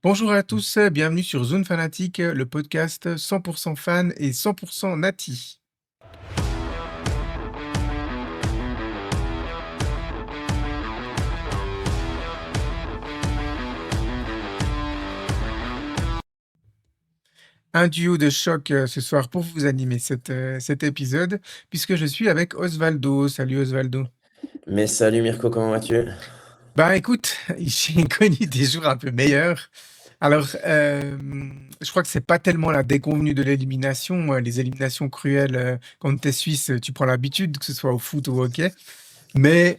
Bonjour à tous, bienvenue sur Zone Fanatique, le podcast 100% fan et 100% nati. Un duo de choc ce soir pour vous animer cet épisode, puisque je suis avec Osvaldo. Salut Osvaldo. Mais salut Mirko, comment vas-tu? Bah écoute, j'ai connu des jours un peu meilleurs. Alors, je crois que c'est pas tellement la déconvenue de l'élimination, les éliminations cruelles quand t'es suisse, tu prends l'habitude, que ce soit au foot ou au hockey. Mais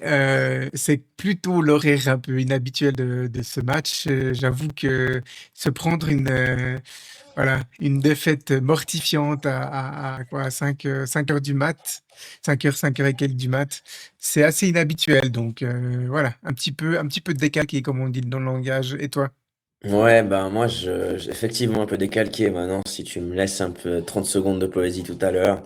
c'est plutôt l'horaire un peu inhabituel de ce match. J'avoue que se prendre une défaite mortifiante à quoi, 5 heures du mat, 5 heures et quelques du mat, c'est assez inhabituel. Donc voilà, un petit peu décalqué, comme on dit dans le langage. Et toi? Ouais, bah moi, j'ai effectivement un peu décalqué maintenant. Si tu me laisses un peu 30 secondes de poésie tout à l'heure,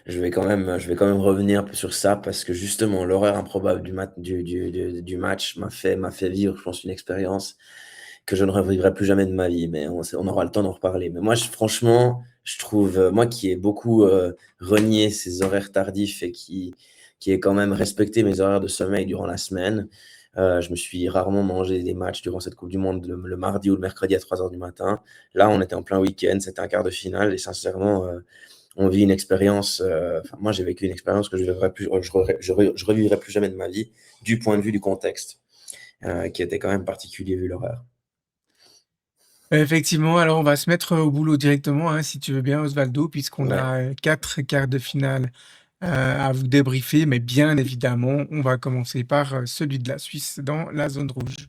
je vais quand même revenir un peu sur ça parce que justement, l'horaire improbable du match m'a fait vivre, je pense, une expérience que je ne revivrai plus jamais de ma vie. Mais on aura le temps d'en reparler. Mais moi, franchement, je trouve, moi qui ai beaucoup renié ces horaires tardifs et qui ai quand même respecté mes horaires de sommeil durant la semaine. Je me suis rarement mangé des matchs durant cette Coupe du Monde le mardi ou le mercredi à 3 heures du matin. Là, on était en plein week-end, c'était un quart de finale et sincèrement, on vit une expérience. Enfin, moi, j'ai vécu une expérience que je vivrai plus, je revivrai plus jamais de ma vie du point de vue du contexte, qui était quand même particulier vu l'horaire. Effectivement, alors on va se mettre au boulot directement, hein, si tu veux bien, Osvaldo, puisqu'on Ouais. a 4 quarts de finale à vous débriefer, mais bien évidemment, on va commencer par celui de la Suisse dans la zone rouge.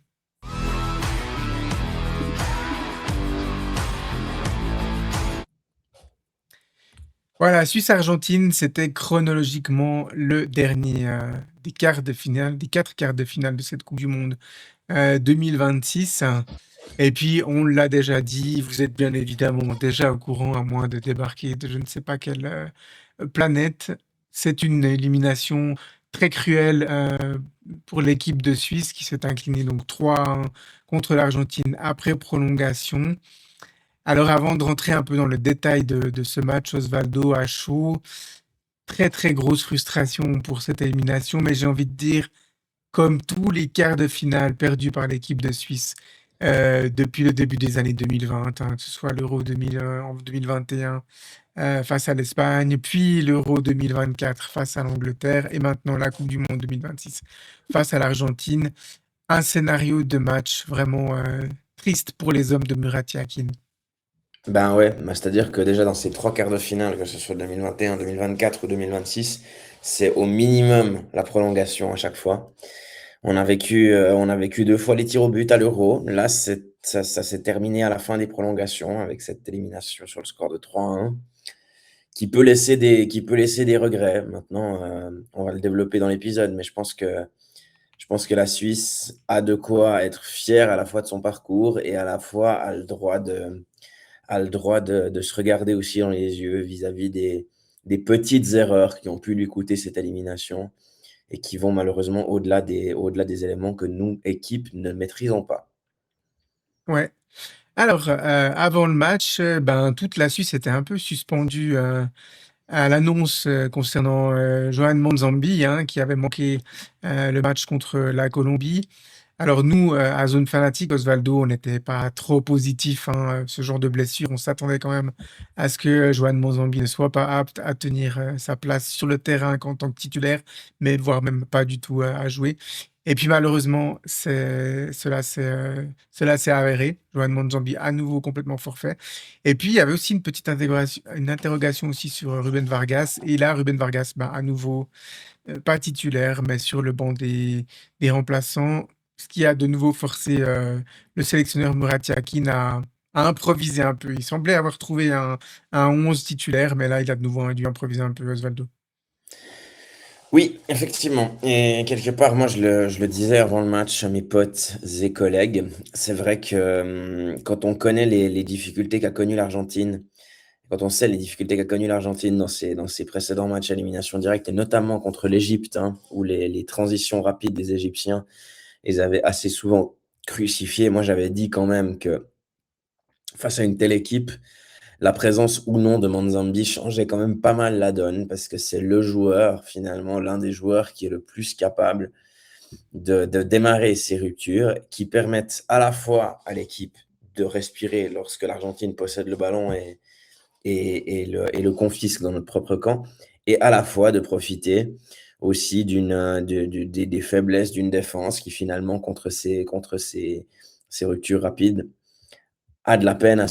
Voilà, Suisse-Argentine, c'était chronologiquement le dernier des quarts de finale, des 4 quarts de finale de cette Coupe du Monde 2026. Et puis, on l'a déjà dit, vous êtes bien évidemment déjà au courant, à moins de débarquer de je ne sais pas quelle planète. C'est une élimination très cruelle pour l'équipe de Suisse qui s'est inclinée donc 3-1 contre l'Argentine après prolongation. Alors, avant de rentrer un peu dans le détail de ce match, Osvaldo à chaud, très très grosse frustration pour cette élimination, mais j'ai envie de dire, comme tous les quarts de finale perdus par l'équipe de Suisse depuis le début des années 2020, hein, que ce soit l'Euro 2000, en 2021 face à l'Espagne, puis l'Euro 2024 face à l'Angleterre, et maintenant la Coupe du Monde 2026 face à l'Argentine. Un scénario de match vraiment triste pour les hommes de Murat Yakin. Ben ouais, bah c'est-à-dire que déjà dans ces trois quarts de finale, que ce soit 2021, 2024 ou 2026, c'est au minimum la prolongation à chaque fois. On a vécu deux fois les tirs au but à l'Euro. Là, ça s'est terminé à la fin des prolongations avec cette élimination sur le score de 3-1 qui peut laisser des regrets. Maintenant, on va le développer dans l'épisode, mais je pense que la Suisse a de quoi être fière à la fois de son parcours et à la fois a le droit de se regarder aussi dans les yeux vis-à-vis des petites erreurs qui ont pu lui coûter cette élimination et qui vont malheureusement au-delà des éléments que nous, équipe, ne maîtrisons pas. Ouais. Alors, avant le match, ben, toute la Suisse était un peu suspendue à l'annonce concernant Johan Manzambi, hein, qui avait manqué le match contre la Colombie. Alors nous, à Zone Fanatique, Osvaldo, on n'était pas trop positif, hein, ce genre de blessure. On s'attendait quand même à ce que Johan Manzambi ne soit pas apte à tenir sa place sur le terrain qu'en tant que titulaire, mais voire même pas du tout à jouer. Et puis malheureusement, cela s'est avéré. Johan Manzambi à nouveau complètement forfait. Et puis il y avait aussi une interrogation aussi sur Ruben Vargas. Et là, Ruben Vargas, ben, à nouveau pas titulaire, mais sur le banc des remplaçants, ce qui a de nouveau forcé le sélectionneur Murat Yakin à improviser un peu. Il semblait avoir trouvé un 11 titulaire, mais là, il a de nouveau dû improviser un peu, Osvaldo. Oui, effectivement. Et quelque part, moi, je le disais avant le match à mes potes et collègues, c'est vrai que quand on connaît les difficultés qu'a connues l'Argentine, quand on sait les difficultés qu'a connues l'Argentine dans ses précédents matchs à élimination directe, et notamment contre l'Égypte, hein, où les transitions rapides des Égyptiens les avaient assez souvent crucifiés, moi, j'avais dit quand même que face à une telle équipe, la présence ou non de Manzambi changeait quand même pas mal la donne parce que c'est le joueur, finalement, l'un des joueurs qui est le plus capable de démarrer ces ruptures qui permettent à la fois à l'équipe de respirer lorsque l'Argentine possède le ballon et le confisque dans notre propre camp, et à la fois de profiter aussi des faiblesses d'une défense qui finalement, contre ces ruptures rapides, a de la peine à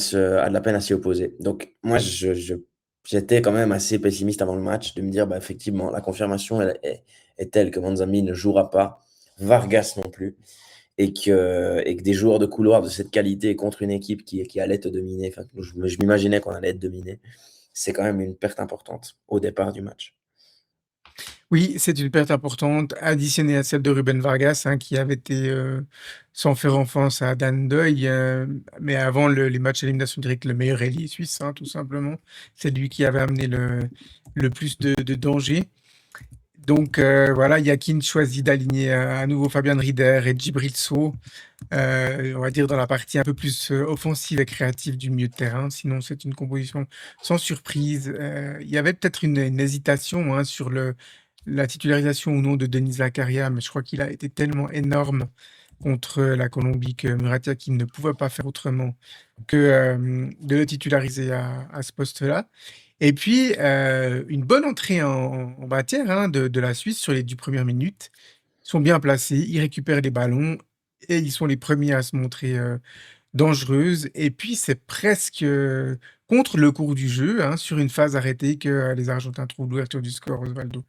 s'y opposer. Donc moi, j'étais quand même assez pessimiste avant le match de me dire, bah, effectivement, la confirmation est telle que Manzambi ne jouera pas, Vargas non plus, et que des joueurs de couloir de cette qualité contre une équipe qui allait te dominer, enfin, je m'imaginais qu'on allait être dominé, c'est quand même une perte importante au départ du match. Oui, c'est une perte importante, additionnée à celle de Ruben Vargas, hein, qui avait été, sans faire offense à Dan Doy, mais avant les matchs d'élimination directe, le meilleur ailier suisse, hein, tout simplement. C'est lui qui avait amené le plus de danger. Donc voilà, Yakin choisit d'aligner à nouveau Fabian Rieder et Djibril Sow, on va dire dans la partie un peu plus offensive et créative du milieu de terrain. Sinon, c'est une composition sans surprise. Il y avait peut-être une hésitation, hein, sur la titularisation ou non de Denis Zakaria, mais je crois qu'il a été tellement énorme contre la Colombie que Murat Yakin ne pouvait pas faire autrement que de le titulariser à ce poste-là. Et puis, une bonne entrée en matière, hein, de la Suisse sur les 10 premières minutes. Ils sont bien placés, ils récupèrent les ballons et ils sont les premiers à se montrer dangereuses. Et puis, c'est presque contre le cours du jeu, hein, sur une phase arrêtée, que les Argentins trouvent l'ouverture du score, Osvaldo.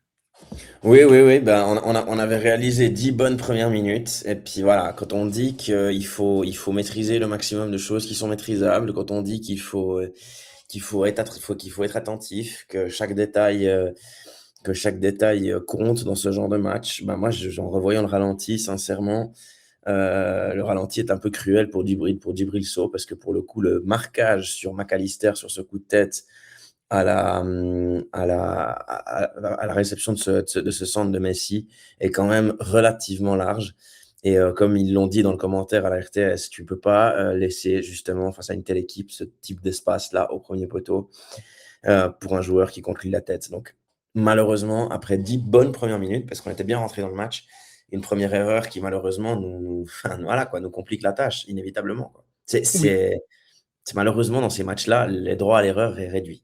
Oui, oui, oui, ben, on avait réalisé 10 bonnes premières minutes. Et puis voilà, quand on dit qu'il faut maîtriser le maximum de choses qui sont maîtrisables, quand on dit qu'il faut être attentif, que chaque détail compte dans ce genre de match, ben moi, en revoyant le ralenti, sincèrement, le ralenti est un peu cruel pour Djibril Sow, parce que pour le coup, le marquage sur McAllister, sur ce coup de tête, à la réception de ce centre de Messi est quand même relativement large. Et comme ils l'ont dit dans le commentaire à la RTS, tu ne peux pas laisser justement face à une telle équipe ce type d'espace-là au premier poteau pour un joueur qui conclut la tête. Donc malheureusement, après 10 bonnes premières minutes, parce qu'on était bien rentré dans le match, une première erreur qui malheureusement enfin, voilà, quoi, nous complique la tâche inévitablement, quoi. C'est Oui. c'est- c'est malheureusement dans ces matchs-là, les droits à l'erreur est réduit.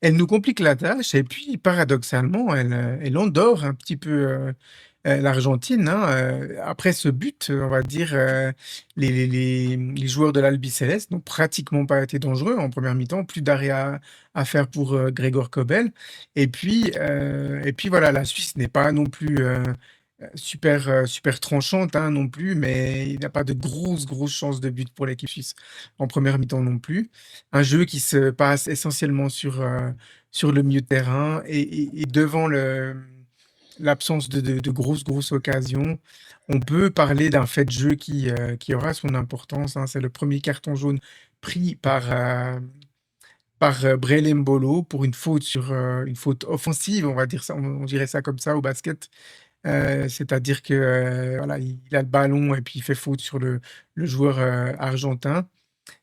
Elle nous complique la tâche et puis paradoxalement, elle endort un petit peu, l'Argentine, hein, après ce but, on va dire, les joueurs de l'Albiceleste n'ont pratiquement pas été dangereux en première mi-temps, plus d'arrêts à faire pour, Gregor Kobel. Et puis voilà, la Suisse n'est pas non plus, super tranchante, hein, non plus, mais il n'y a pas de grosses chances de but pour l'équipe suisse en première mi-temps non plus. Un jeu qui se passe essentiellement sur le milieu de terrain et devant l'absence de grosses occasions, on peut parler d'un fait de jeu qui aura son importance, hein. C'est le premier carton jaune pris par Breel Embolo pour une faute offensive, on va dire ça, on dirait ça comme ça au basket. C'est-à-dire que voilà, il a le ballon et puis il fait faute sur le joueur argentin.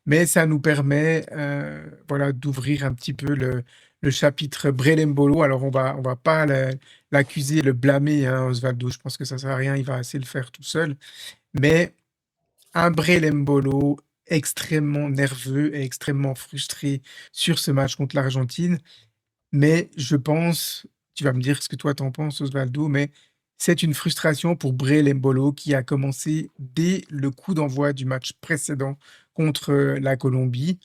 Mais ça nous permet, voilà, d'ouvrir un petit peu le chapitre Breel Embolo. Alors on va pas l'accuser, le blâmer, hein, Osvaldo. Je pense que ça sert à rien, il va assez le faire tout seul. Mais un Breel Embolo extrêmement nerveux et extrêmement frustré sur ce match contre l'Argentine. Mais je pense, tu vas me dire ce que toi t'en penses, Osvaldo, mais c'est une frustration pour Breel Embolo qui a commencé dès le coup d'envoi du match précédent contre la Colombie.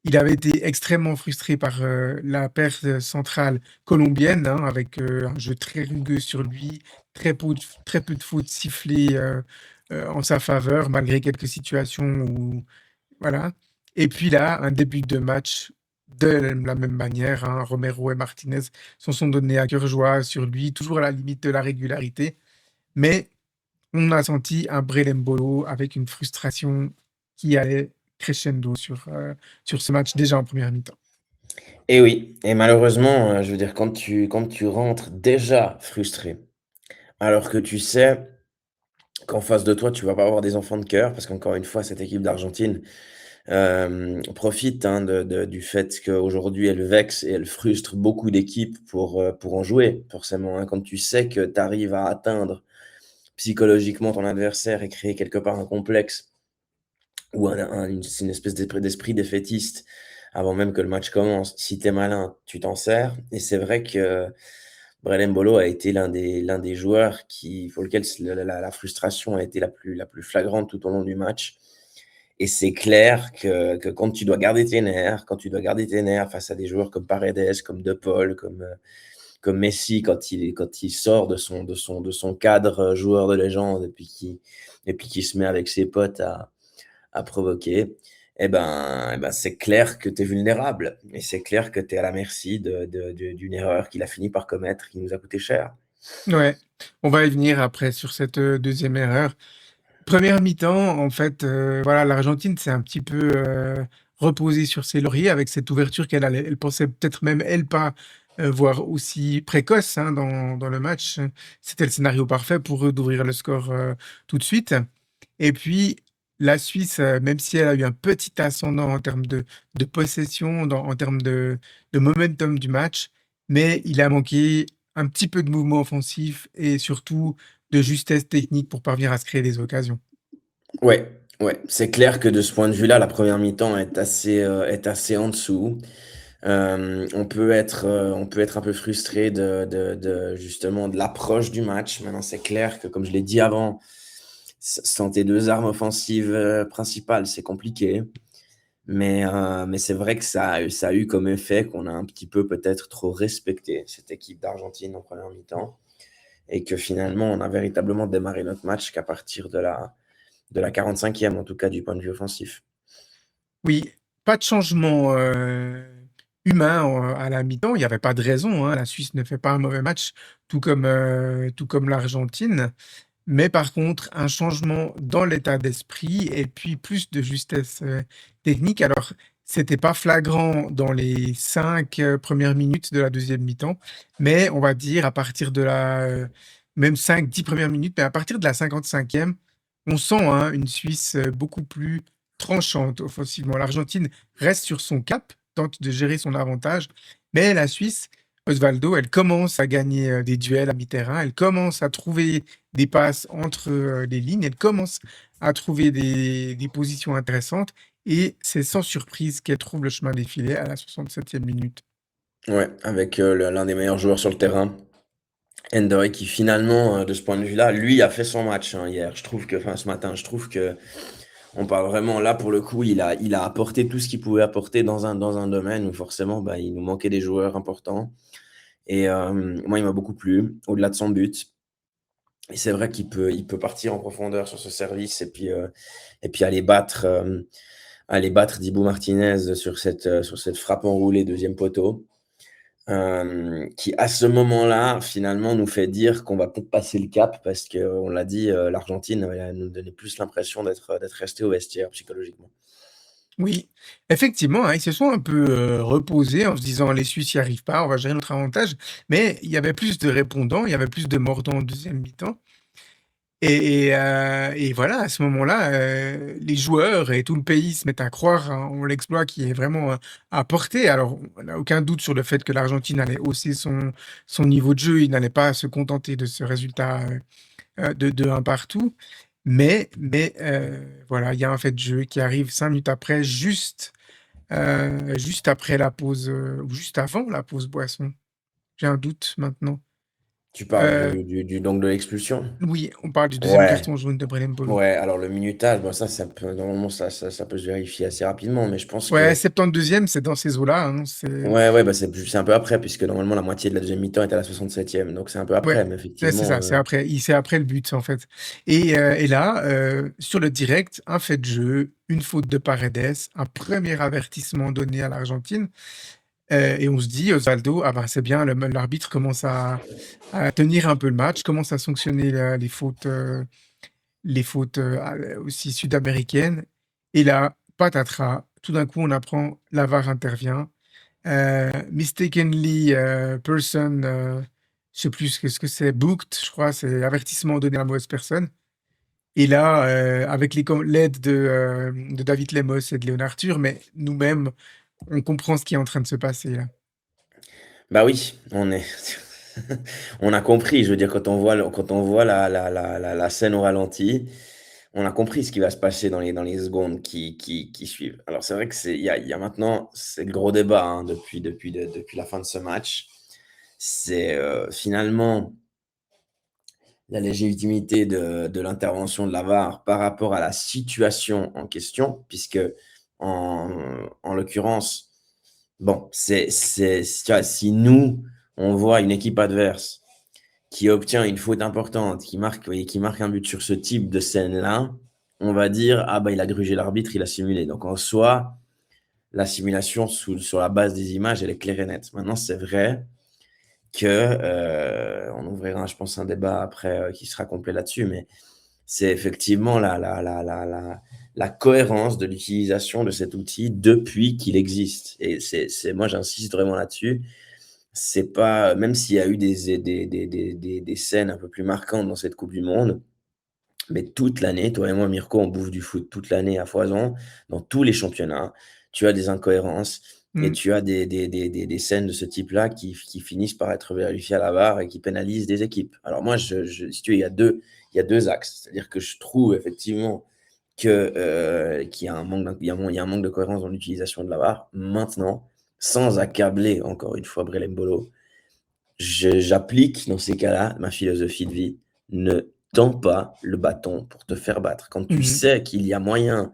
Il avait été extrêmement frustré par la perte centrale colombienne, hein, avec un jeu très rugueux sur lui, très peu de fautes sifflées en sa faveur, malgré quelques situations où voilà. Et puis là, un début de match de la même manière, hein, Romero et Martinez s'en sont donnés à cœur joie sur lui, toujours à la limite de la régularité. Mais on a senti un Breel Embolo avec une frustration qui allait crescendo sur ce match déjà en première mi-temps. Et oui, et malheureusement, je veux dire, quand tu rentres déjà frustré, alors que tu sais qu'en face de toi, tu vas pas avoir des enfants de cœur, parce qu'encore une fois, cette équipe d'Argentine, profite, hein, du fait qu'aujourd'hui elle vexe et elle frustre beaucoup d'équipes pour en jouer, forcément, hein. Quand tu sais que tu arrives à atteindre psychologiquement ton adversaire et créer quelque part un complexe ou une espèce d'esprit défaitiste avant même que le match commence. Si tu es malin, tu t'en sers et c'est vrai que Brelem Bolo a été l'un des joueurs pour lequel la frustration a été la plus flagrante tout au long du match et c'est clair que quand tu dois garder tes nerfs, face à des joueurs comme Paredes, comme De Paul, comme Messi quand il sort de son cadre, joueur de légende et puis qui se met avec ses potes à provoquer, et ben, c'est clair que tu es vulnérable et c'est clair que tu es à la merci d'une erreur qu'il a fini par commettre, qui nous a coûté cher. Ouais, on va y venir après sur cette, 2e erreur. Première mi-temps, en fait, voilà, l'Argentine s'est un petit peu, reposée sur ses lauriers avec cette ouverture elle pensait peut-être même elle pas, voir aussi précoce, hein, dans le match. C'était le scénario parfait pour eux d'ouvrir le score, tout de suite et puis la Suisse, même si elle a eu un petit ascendant en termes de possession, en termes de momentum du match, mais il a manqué un petit peu de mouvement offensif et surtout de justesse technique pour parvenir à se créer des occasions. Ouais, ouais, c'est clair que de ce point de vue-là, la première mi-temps est assez en dessous. On peut être un peu frustré de justement de l'approche du match. Maintenant, c'est clair que comme je l'ai dit avant, sans tes 2 armes offensives, principales, c'est compliqué. Mais c'est vrai que ça a eu comme effet qu'on a un petit peu peut-être trop respecté cette équipe d'Argentine en première mi-temps et que finalement on a véritablement démarré notre match qu'à partir de la 45e, en tout cas du point de vue offensif. Oui, pas de changement, humain, à la mi-temps. Il y avait pas de raison, hein. La Suisse ne fait pas un mauvais match, tout comme l'Argentine. Mais par contre, un changement dans l'état d'esprit et puis plus de justesse, technique. Alors, c'était pas flagrant dans les 5 premières minutes de la deuxième mi-temps, mais on va dire à partir de la, même 5-10 premières minutes, mais à partir de la 55e, on sent, hein, une Suisse, beaucoup plus tranchante offensivement. L'Argentine reste sur son cap, tente de gérer son avantage, mais la Suisse, Osvaldo, elle commence à gagner, des duels à mi-terrain, elle commence à trouver des passes entre, les lignes, elle commence à trouver des positions intéressantes et c'est sans surprise qu'elle trouve le chemin des filets à la 67e minute. Ouais, avec l'un des meilleurs joueurs sur le terrain, Endoi, qui finalement, de ce point de vue-là, lui a fait son match, hein, hier. Ce matin, je trouve que on parle vraiment là pour le coup, il a apporté tout ce qu'il pouvait apporter dans un domaine où forcément, bah, il nous manquait des joueurs importants. Et moi, il m'a beaucoup plu, au-delà de son but. Et c'est vrai qu'il peut partir en profondeur sur ce service et puis aller battre Dibu Martinez sur cette frappe enroulée deuxième poteau, qui à ce moment-là, finalement, nous fait dire qu'on va peut-être passer le cap parce qu'on l'a dit, l'Argentine, elle nous donnait plus l'impression d'être restée au vestiaire psychologiquement. Oui, effectivement, hein, ils se sont un peu, reposés en se disant: «Les Suisses n'y arrivent pas, on va gérer notre avantage», mais il y avait plus de répondants, il y avait plus de mordants en deuxième mi-temps. Et voilà, à ce moment-là, les joueurs et tout le pays se mettent à croire en l'exploit qui est vraiment, à portée. Alors, on n'a aucun doute sur le fait que l'Argentine allait hausser son niveau de jeu. Il n'allait pas se contenter de ce résultat, de 1 partout. Mais voilà, il y a un fait de jeu qui arrive 5 minutes après, juste après la pause, ou juste avant la pause boisson. J'ai un doute maintenant. Tu parles Heu, donc de l'expulsion? oui, on parle du deuxième Ouais, carton jaune de Brelem Bolo. ouais, alors le minutage, bon ça peut normalement ça peut se vérifier assez rapidement, mais je pense Ouais, que 72e, c'est dans ces eaux-là, hein, c'est ouais, ouais, bah, c'est un peu après puisque normalement la moitié de la deuxième mi-temps est à la 67e, donc c'est un peu ouais, après, mais ouais, c'est effectivement, ça, c'est après le but, en fait et là, sur le direct, un fait de jeu, une faute de Paredes, un premier avertissement donné à l'Argentine, et on se dit: «Osvaldo, ah bah, c'est bien, l'arbitre commence à tenir un peu le match, commence à sanctionner les fautes, aussi sud-américaines» et là, patatras, tout d'un coup, on apprend la VAR intervient. Mistakenly, person, je sais plus ce que c'est, booked, je crois, c'est avertissement donné à la mauvaise personne Et là, avec l'aide de David Lemos et de Léon Arthur, mais nous-mêmes, on comprend ce qui est en train de se passer là. Bah oui, on a compris, je veux dire, quand on voit la scène au ralenti, on a compris ce qui va se passer dans les secondes qui suivent. Alors c'est vrai que il y a maintenant, c'est le gros débat hein, depuis la fin de ce match. C'est finalement la légitimité de l'intervention de la VAR par rapport à la situation en question, puisque en, en l'occurrence, bon, tu vois, si nous, on voit une équipe adverse qui obtient une faute importante, qui marque un but sur ce type de scène-là, on va dire, ah bah il a grugé l'arbitre, il a simulé. Donc en soi, la simulation sur la base des images, elle est claire et nette. Maintenant, c'est vrai que on ouvrira, je pense, un débat après qui sera complet là-dessus, mais c'est effectivement la cohérence de l'utilisation de cet outil depuis qu'il existe. Et moi, j'insiste vraiment là-dessus. C'est pas, même s'il y a eu des scènes un peu plus marquantes dans cette Coupe du Monde, mais toute l'année, toi et moi, Mirko, on bouffe du foot toute l'année à foison, dans tous les championnats. Tu as des incohérences et Mm. tu as des scènes de ce type-là qui finissent par être vérifiées à la VAR et qui pénalisent des équipes. Alors moi, si tu veux, il y a deux axes. C'est-à-dire que je trouve effectivement qu'il y a un manque, il y a un manque de cohérence dans l'utilisation de la VAR. Maintenant, sans accabler encore une fois Brelem Bolo, j'applique dans ces cas-là ma philosophie de vie. Ne tends pas le bâton pour te faire battre. Quand tu Mhm. sais qu'il y a moyen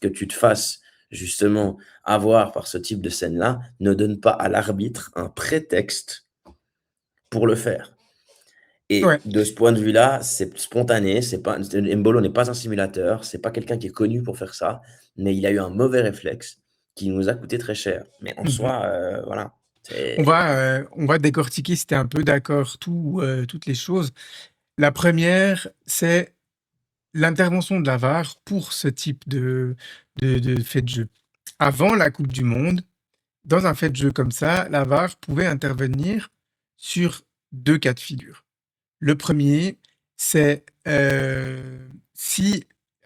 que tu te fasses justement avoir par ce type de scène-là, ne donne pas à l'arbitre un prétexte pour le faire. Et Ouais. de ce point de vue-là, c'est spontané. C'est pas, Mbolo n'est pas un simulateur. C'est pas quelqu'un qui est connu pour faire ça. Mais il a eu un mauvais réflexe qui nous a coûté très cher. Mais en Mhm. soi, voilà. On va décortiquer si tu es un peu d'accord toutes les choses. La première, c'est l'intervention de la VAR pour ce type de fait de jeu. Avant la Coupe du Monde, dans un fait de jeu comme ça, la VAR pouvait intervenir sur deux cas de figure. Le premier, c'est si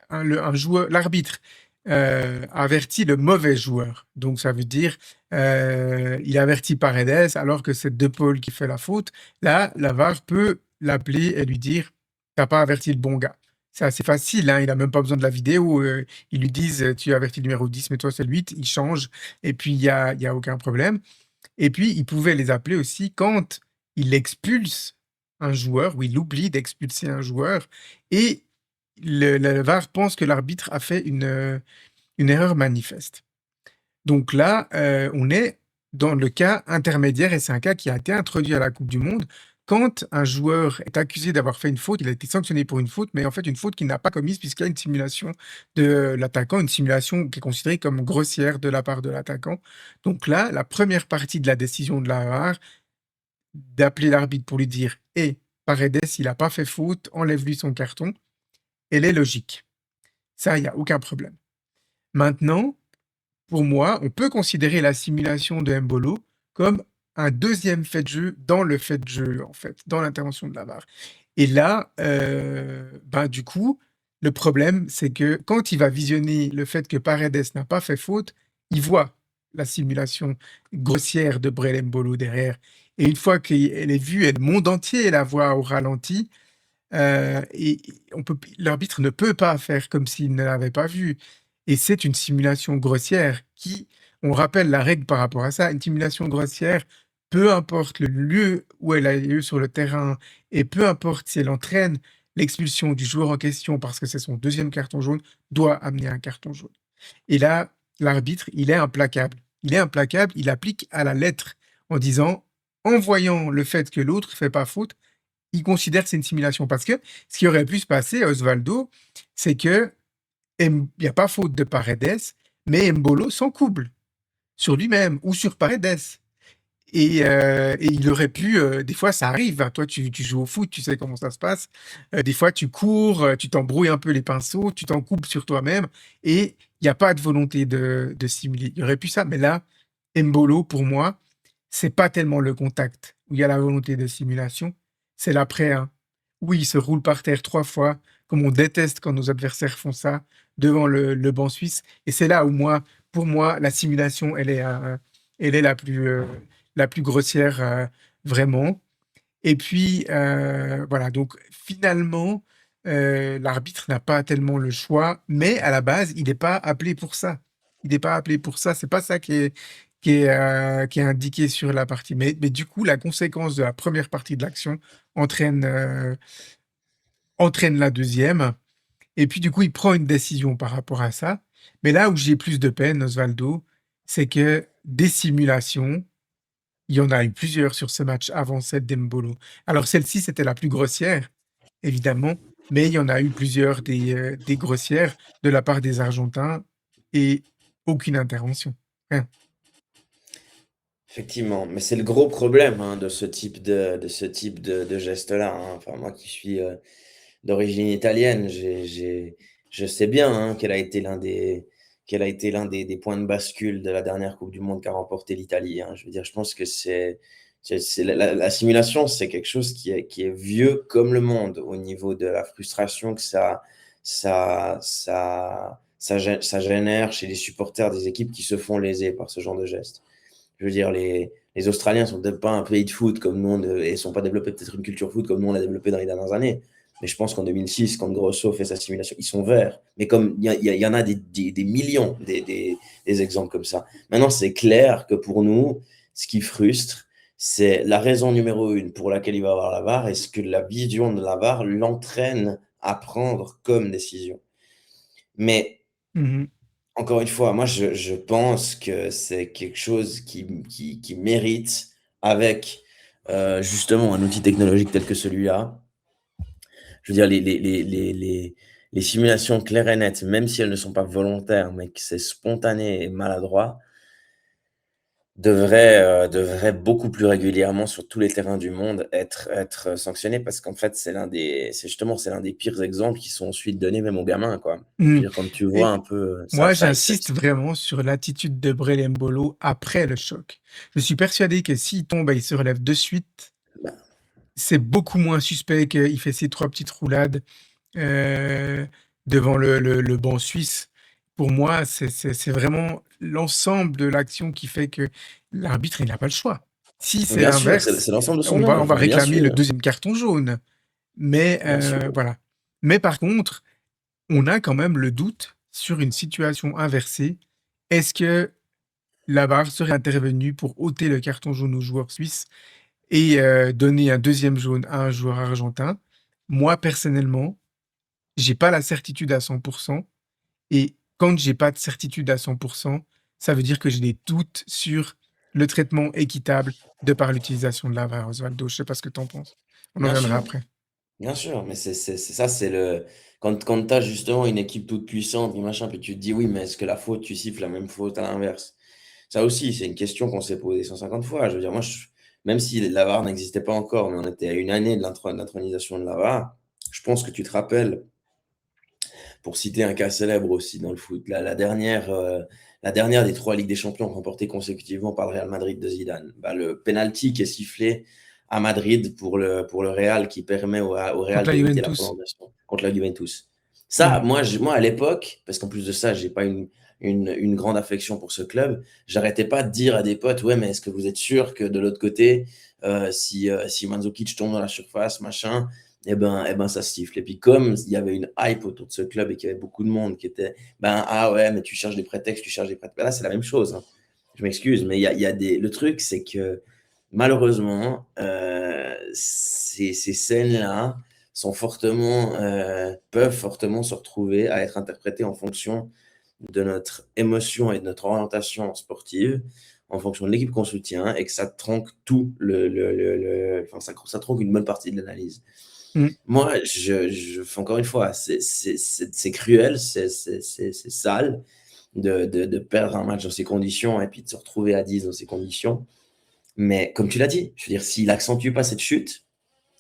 un joueur, l'arbitre avertit le mauvais joueur. Donc ça veut dire il avertit Paredes alors que c'est De Paul qui fait la faute. Là, la VAR peut l'appeler et lui dire t'as pas averti le bon gars. C'est assez facile, hein, il n'a même pas besoin de la vidéo. Ils lui disent tu as averti le numéro 10, mais toi c'est le 8, il change et puis il y a aucun problème. Et puis, il pouvait les appeler aussi quand il expulse un joueur, ou il oublie d'expulser un joueur, et le VAR pense que l'arbitre a fait une erreur manifeste. Donc là, on est dans le cas intermédiaire, et c'est un cas qui a été introduit à la Coupe du Monde. Quand un joueur est accusé d'avoir fait une faute, il a été sanctionné pour une faute, mais en fait une faute qu'il n'a pas commise puisqu'il y a une simulation de l'attaquant, une simulation qui est considérée comme grossière de la part de l'attaquant. Donc là, la première partie de la décision de la VAR, d'appeler l'arbitre pour lui dire «Hé, Paredes, il n'a pas fait faute, enlève-lui son carton», elle est logique. Ça, il n'y a aucun problème. Maintenant, pour moi, on peut considérer la simulation de Mbolo comme un deuxième fait de jeu dans le fait de jeu, en fait, dans l'intervention de la VAR. Et là, ben, du coup, le problème, c'est que quand il va visionner le fait que Paredes n'a pas fait faute, il voit la simulation grossière de Brel Mbolo derrière. Et une fois qu'elle est vue, et le monde entier la voit au ralenti, et l'arbitre ne peut pas faire comme s'il ne l'avait pas vu. Et c'est une simulation grossière qui, on rappelle la règle par rapport à ça, une simulation grossière, peu importe le lieu où elle a lieu sur le terrain, et peu importe si elle entraîne l'expulsion du joueur en question parce que c'est son deuxième carton jaune, doit amener un carton jaune. Et là, l'arbitre, il est implacable. Il est implacable, il applique à la lettre en disant, en voyant le fait que l'autre ne fait pas faute, il considère que c'est une simulation. Parce que ce qui aurait pu se passer, Osvaldo, c'est que il n'y a pas faute de Paredes, mais Mbolo s'en couple sur lui-même ou sur Paredes. Et il aurait pu, des fois ça arrive, hein, toi tu joues au foot, tu sais comment ça se passe, des fois tu cours, tu t'embrouilles un peu les pinceaux, tu t'en coupes sur toi-même, et il n'y a pas de volonté de simuler. Il y aurait pu ça, mais là, Mbolo, pour moi, c'est pas tellement le contact où il y a la volonté de simulation, c'est l'après, hein, où il se roule par terre 3 fois comme on déteste quand nos adversaires font ça devant le banc suisse. Et c'est là où pour moi, la simulation, elle est la plus grossière, vraiment. Et puis, voilà, donc finalement, l'arbitre n'a pas tellement le choix, mais à la base, il n'est pas appelé pour ça. Il n'est pas appelé pour ça. C'est pas ça qui est indiqué sur la partie. Mais du coup, la conséquence de la première partie de l'action entraîne, entraîne la deuxième. Et puis, du coup, il prend une décision par rapport à ça. Mais là où j'ai plus de peine, Osvaldo, c'est que des simulations, il y en a eu plusieurs sur ce match avant celle d'Embolo. Alors celle-ci, c'était la plus grossière, évidemment, mais il y en a eu plusieurs des grossières de la part des Argentins et aucune intervention. Rien. Effectivement, mais c'est le gros problème, hein, de ce type de geste-là, hein. Enfin, moi qui suis, d'origine italienne, je sais bien, hein, quel a été l'un des points de bascule de la dernière coupe du monde qu'a remporté l'Italie, hein. Je veux dire, je pense que c'est la simulation, c'est quelque chose qui est vieux comme le monde au niveau de la frustration que ça génère chez les supporters des équipes qui se font léser par ce genre de geste. Je veux dire, les Australiens sont peut-être pas un pays de foot comme nous, et sont pas développés peut-être une culture foot comme nous on l'a développé dans les dernières années. Mais je pense qu'en 2006, quand Grosso fait sa simulation, ils sont verts. Mais comme il y en a des millions des exemples comme ça. Maintenant, c'est clair que pour nous, ce qui frustre, c'est la raison numéro une pour laquelle il va avoir la VAR, et ce que la vision de la VAR l'entraîne à prendre comme décision. Mais Mhm. encore une fois, moi, je pense que c'est quelque chose qui mérite, avec justement un outil technologique tel que celui-là. Je veux dire, les simulations claires et nettes, même si elles ne sont pas volontaires, mais que c'est spontané et maladroit, devraient beaucoup plus régulièrement sur tous les terrains du monde être sanctionnées, parce qu'en fait, c'est l'un des pires exemples qui sont ensuite donnés même aux gamins, quoi. Je veux Mhm. dire, quand tu vois Et un peu ça, moi, ça, j'insiste vraiment sur l'attitude de Brel Mbolo après le choc. Je suis persuadé que s'il tombe et il se relève de suite, bah, c'est beaucoup moins suspect qu'il fait ses trois petites roulades euh, devant le banc suisse. Pour moi, c'est vraiment l'ensemble de l'action qui fait que l'arbitre, il n'a pas le choix. Si c'est bien sûr, c'est l'inverse, c'est l'ensemble de son on va œuvre, mais bien réclamer le sûr, deuxième carton jaune. Mais bien sûr. voilà. Mais par contre, on a quand même le doute sur une situation inversée. Est-ce que la VAR serait intervenue pour ôter le carton jaune aux joueurs suisses et donner un deuxième jaune à un joueur argentin? Moi, personnellement, j'ai pas la certitude à 100%. Et quand j'ai pas de certitude à 100%, ça veut dire que j'ai des doutes sur le traitement équitable de par l'utilisation de la VAR, Osvaldo. Je sais pas ce que tu en penses. On en Bien reviendra sûr, après. bien sûr, mais c'est ça, c'est le quand tu as justement une équipe toute puissante, puis machin, puis tu te dis: «Oui, mais est-ce que la faute, tu siffles la même faute à l'inverse?» Ça aussi, c'est une question qu'on s'est posée 150 fois. Je veux dire, moi, même si la VAR n'existait pas encore, mais on était à une année de l'intronisation de la VAR, je pense que tu te rappelles, pour citer un cas célèbre aussi dans le foot, la dernière des 3 Ligues des Champions remportées consécutivement par le Real Madrid de Zidane. Bah, le penalty qui est sifflé à Madrid pour le Real, qui permet au Real Contre la d'éviter la Juventus. prolongation contre la Juventus. Ça, Mhm. moi à l'époque, parce qu'en plus de ça, j'ai pas une grande affection pour ce club, j'arrêtais pas de dire à des potes: «Ouais, mais est-ce que vous êtes sûr que de l'autre côté, si Mandzukic tombe dans la surface, machin, eh ben, ça siffle.» Et puis, comme il y avait une hype autour de ce club et qu'il y avait beaucoup de monde qui était, ben, ah ouais, mais tu cherches des prétextes, tu cherches des prétextes. Ben là, c'est la même chose, hein. Je m'excuse, mais le truc, c'est que malheureusement, ces scènes-là peuvent fortement se retrouver à être interprétées en fonction de notre émotion et de notre orientation sportive, en fonction de l'équipe qu'on soutient, et que ça tronque enfin, ça tronque une bonne partie de l'analyse. Mhm. Moi, encore une fois, c'est cruel, c'est sale de perdre un match dans ces conditions et puis de se retrouver à 10 dans ces conditions. Mais comme tu l'as dit, je veux dire, s'il accentue pas cette chute,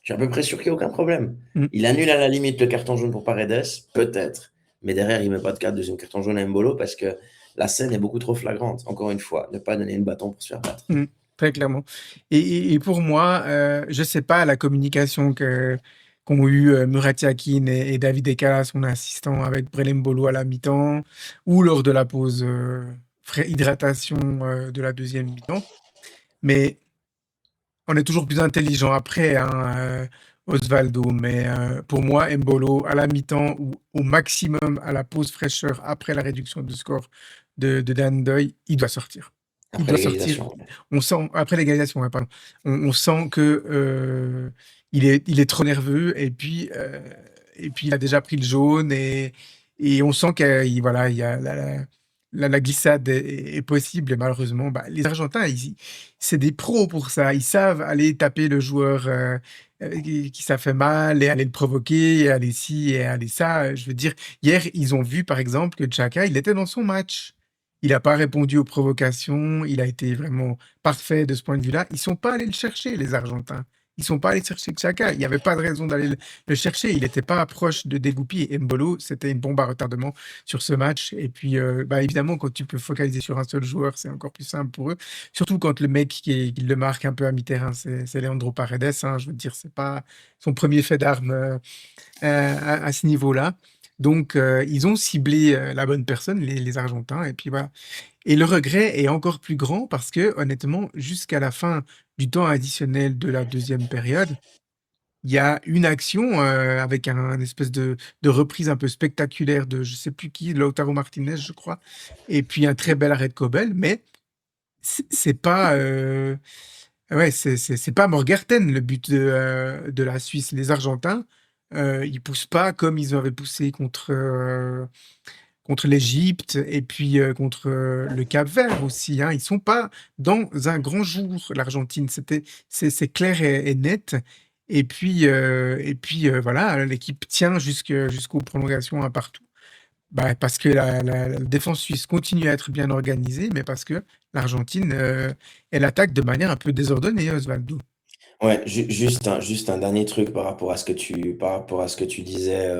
je suis à peu près sûr qu'il n'y a aucun problème. Mhm. Il annule à la limite le carton jaune pour Paredes, peut-être. Mais derrière, il ne met pas de deuxième carton jaune à Mbolo, parce que la scène est beaucoup trop flagrante. Encore une fois, ne pas donner une bâton pour se faire battre. Très clairement. Et pour moi, je sais pas la communication qu'ont eu Murat Yakin et David Ekala, son assistant, avec Brelem Bolo à la mi-temps, ou lors de la pause hydratation de la deuxième mi-temps. Mais on est toujours plus intelligent après, hein, Osvaldo. Mais pour moi, Mbolo, à la mi-temps ou au maximum à la pause fraîcheur après la réduction de score de Dan Doy, il doit sortir. Il Après doit sortir. l'égalisation. On sent, après l'égalisation, ouais, pardon. On sent que il est trop nerveux et puis il a déjà pris le jaune et on sent qu'il voilà, il y a la glissade est possible et malheureusement, bah, les Argentins, c'est des pros pour ça. Ils savent aller taper le joueur qui ça fait mal et aller le provoquer et aller ci et aller ça. Je veux dire, hier, ils ont vu par exemple que Xhaka, il était dans son match. Il n'a pas répondu aux provocations. Il a été vraiment parfait de ce point de vue-là. Ils sont pas allés le chercher, les Argentins. Ils sont pas allés chercher Xhaka. Il n'y avait pas de raison d'aller le chercher. Il n'était pas proche de dégoupiller. Et Mbolo, c'était une bombe à retardement sur ce match. Et puis, bah, évidemment, quand tu peux focaliser sur un seul joueur, c'est encore plus simple pour eux. Surtout quand le mec qui le marque un peu à mi-terrain, c'est Leandro Paredes, hein. Je veux dire, c'est pas son premier fait d'armes à ce niveau-là. Donc, ils ont ciblé la bonne personne, les Argentins. Et puis voilà. Et le regret est encore plus grand parce que, honnêtement, jusqu'à la fin du temps additionnel de la deuxième période, il y a une action avec un espèce de reprise un peu spectaculaire de je sais plus qui, Lautaro Martinez, je crois, et puis un très bel arrêt de Kobel, mais c'est pas ouais, c'est pas Morgerten le but de la Suisse. Les Argentins, ils poussent pas comme ils avaient poussé contre l'Égypte et puis contre le Cap-Vert aussi, hein. Ils sont pas dans un grand jour, l'Argentine. C'est clair et net. Et puis voilà, l'équipe tient jusqu'aux prolongations un partout. Bah, parce que la défense suisse continue à être bien organisée, mais parce que l'Argentine, elle attaque de manière un peu désordonnée, Osvaldo. Ouais, juste un dernier truc par rapport à ce que tu disais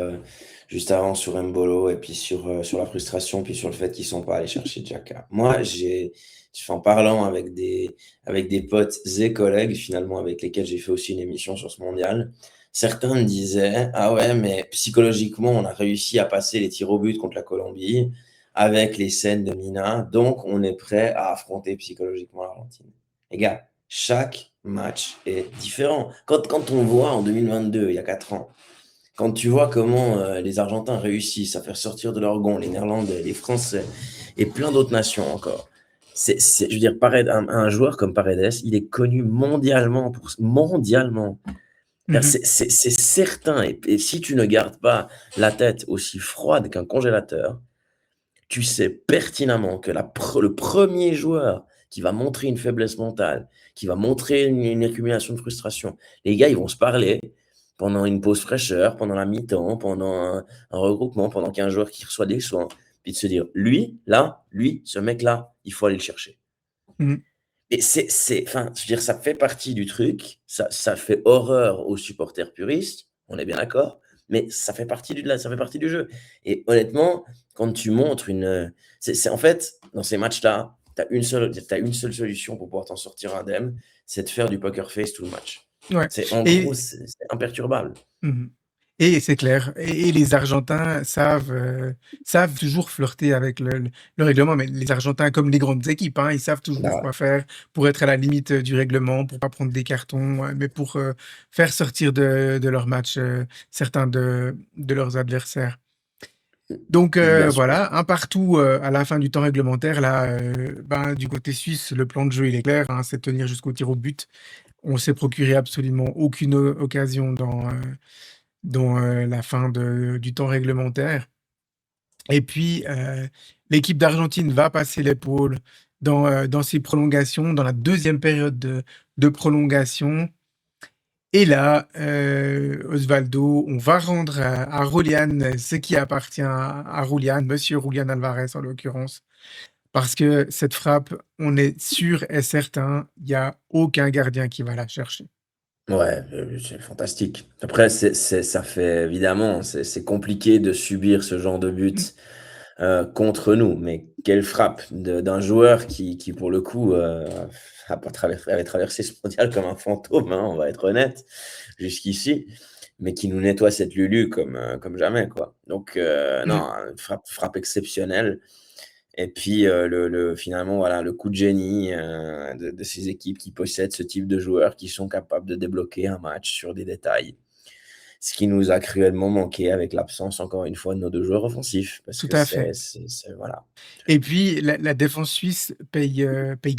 juste avant sur Mbolo et puis sur la frustration, puis sur le fait qu'ils sont pas allés chercher Xhaka. Moi, en parlant avec des potes et collègues, finalement, avec lesquels j'ai fait aussi une émission sur ce mondial, certains me disaient, ah ouais, mais psychologiquement, on a réussi à passer les tirs au but contre la Colombie avec les scènes de Mina, donc on est prêt à affronter psychologiquement l'Argentine. Les gars, chaque match est différent. Quand on voit en 2022, il y a 4 ans, quand tu vois comment les Argentins réussissent à faire sortir de leur gonds les Néerlandais, les Français et plein d'autres nations encore, je veux dire, un joueur comme Paredes, il est connu mondialement. Mondialement. Mhm. C'est certain. Et si tu ne gardes pas la tête aussi froide qu'un congélateur, tu sais pertinemment que le premier joueur qui va montrer une faiblesse mentale, qui va montrer une accumulation de frustration, les gars, ils vont se parler pendant une pause fraîcheur, pendant la mi-temps, pendant un regroupement, pendant qu'un joueur qui reçoit des soins, puis de se dire, lui, là, lui, ce mec-là, il faut aller le chercher. Mhm. Et enfin, je veux dire, ça fait partie du truc, ça fait horreur aux supporters puristes, on est bien d'accord, mais ça fait partie ça fait partie du jeu. Et honnêtement, quand tu montres en fait, dans ces matchs-là, tu as une seule solution pour pouvoir t'en sortir indemne, c'est de faire du poker face tout le match. Ouais. En gros, Et c'est imperturbable. mhm. Et c'est clair. Et les Argentins savent toujours flirter avec le règlement. Mais les Argentins, comme les grandes équipes, hein, ils savent Bah toujours ouais. quoi faire pour être à la limite du règlement, pour pas prendre des cartons, mais pour faire sortir de leur match certains de leurs adversaires. Donc Bien sûr. voilà, un partout à la fin du temps réglementaire. Là, ben, du côté suisse, le plan de jeu il est clair, hein, c'est de tenir jusqu'au tir au but. On s'est procuré absolument aucune occasion dans la fin du temps réglementaire. Et puis, l'équipe d'Argentine va passer l'épaule dans ces prolongations, dans la deuxième période de prolongation. Et là, Osvaldo, on va rendre à Julián ce qui appartient à Julián, monsieur Julián Alvarez en l'occurrence, parce que cette frappe, on est sûr et certain, il n'y a aucun gardien qui va la chercher. Ouais, c'est fantastique. Après, ça fait évidemment, c'est compliqué de subir ce genre de Mm. but contre nous. Mais quelle frappe d'un joueur qui, pour le coup, avait traversé ce mondial comme un fantôme, hein, on va être honnête, jusqu'ici. mais qui nous nettoie cette Lulu comme jamais, quoi. Donc, Mm, non, frappe exceptionnelle. Et puis, finalement, voilà, le coup de génie de ces équipes qui possèdent ce type de joueurs qui sont capables de débloquer un match sur des détails. Ce qui nous a cruellement manqué avec l'absence, encore une fois, de nos deux joueurs offensifs. Parce tout que à fait. voilà. Et puis, la défense suisse paye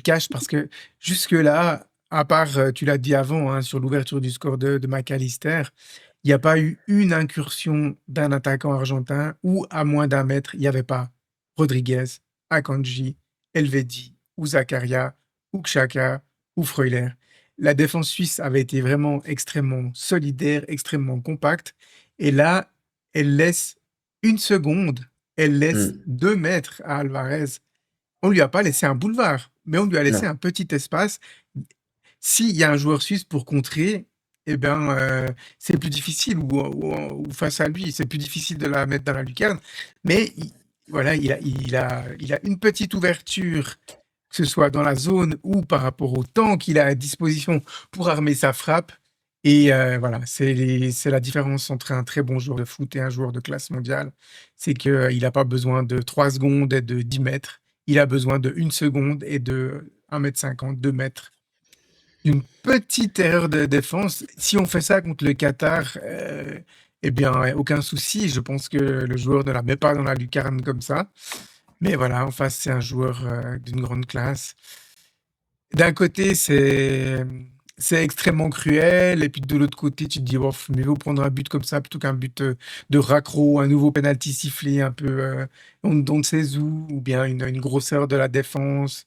cash parce que jusque-là, à part, tu l'as dit avant, hein, sur l'ouverture du score de McAllister, il n'y a pas eu une incursion d'un attaquant argentin où, à moins d'un mètre, il n'y avait pas Rodriguez, Akanji, Elvedi, ou Zakaria, ou Xhaka, ou Freuler. La défense suisse avait été vraiment extrêmement solidaire, extrêmement compacte. Et là, elle laisse une seconde, elle laisse Hmm. 2 mètres à Alvarez. On lui a pas laissé un boulevard, mais on lui a laissé Non. un petit espace. S'il y a un joueur suisse pour contrer, eh ben, c'est plus difficile ou face à lui, c'est plus difficile de la mettre dans la lucarne. Mais voilà, il a une petite ouverture, que ce soit dans la zone ou par rapport au temps qu'il a à disposition pour armer sa frappe. Et voilà, c'est la différence entre un très bon joueur de foot et un joueur de classe mondiale. C'est qu'il n'a pas besoin de 3 secondes et de 10 mètres. Il a besoin de 1 seconde et de 1,50 m, 2 mètres. Une petite erreur de défense. Si on fait ça contre le Qatar, eh bien, ouais, aucun souci. Je pense que le joueur ne la met pas dans la lucarne comme ça. Mais voilà, en face, c'est un joueur d'une grande classe. D'un côté, c'est extrêmement cruel, et puis de l'autre côté, tu te dis, oh, mieux vaut prendre un but comme ça plutôt qu'un but de raccro, un nouveau penalty sifflé un peu on ne sait où, ou bien une grosseur de la défense.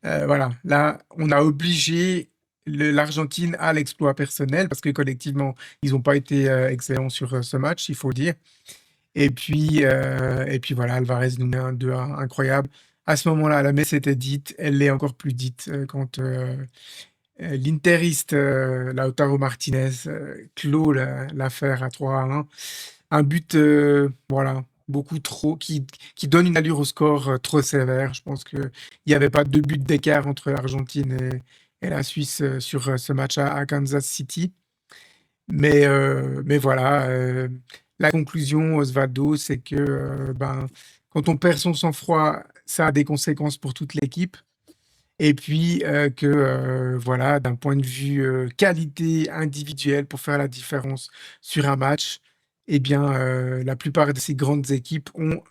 Voilà, là, on a obligé l'Argentine à l'exploit personnel parce que collectivement, ils n'ont pas été excellents sur ce match, il faut le dire. Et puis voilà, Alvarez nous met un 2-1 incroyable. À ce moment-là, la messe était dite, elle l'est encore plus dite quand l'Interiste Lautaro Martinez clôt l'affaire à 3-1. Un but, voilà, beaucoup trop, qui donne une allure au score trop sévère. Je pense qu'il n'y avait pas 2 buts d'écart entre l'Argentine et la Suisse sur ce match à Kansas City. Mais voilà, la conclusion, Osvaldo, c'est que ben, quand on perd son sang-froid, ça a des conséquences pour toute l'équipe. Et puis que voilà, d'un point de vue qualité individuelle pour faire la différence sur un match, eh bien, la plupart de ces grandes équipes ont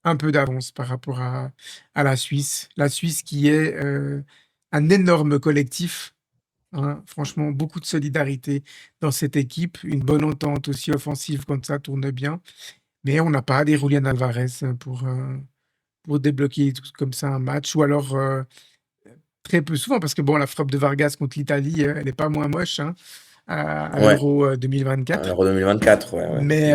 un peu d'avance par rapport à la Suisse. La Suisse qui est un énorme collectif, hein, franchement, beaucoup de solidarité dans cette équipe, une bonne entente aussi offensive quand ça tourne bien. Mais on n'a pas des Julian Alvarez pour débloquer tout comme ça un match, ou alors très peu souvent, parce que bon, la frappe de Vargas contre l'Italie, elle n'est pas moins moche hein, à Ouais, l'Euro à 2024. l'Euro 2024, ouais, ouais. Mais,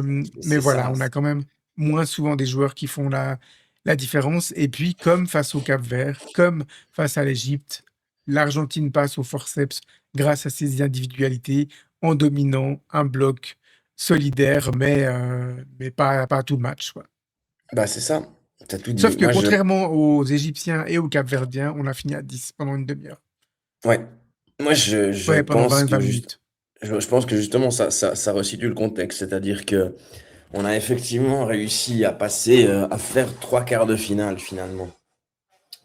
mais C'est voilà, ça. on a quand même moins souvent des joueurs qui font la différence. Et puis, comme face au Cap-Vert, comme face à l'Égypte, l'Argentine passe au forceps grâce à ses individualités, en dominant un bloc solidaire, mais pas tout le match, quoi. Bah, c'est ça. T'as tout dit. Sauf que Moi, contrairement aux Égyptiens et aux Cap-Verdiens, on a fini à 10 pendant une demi-heure. ouais. Moi, je Ouais, pendant pense 20 que 20 minutes. je pense que justement, ça resitue le contexte. C'est-à-dire que on a effectivement réussi à passer, à faire 3 quarts de finale, finalement,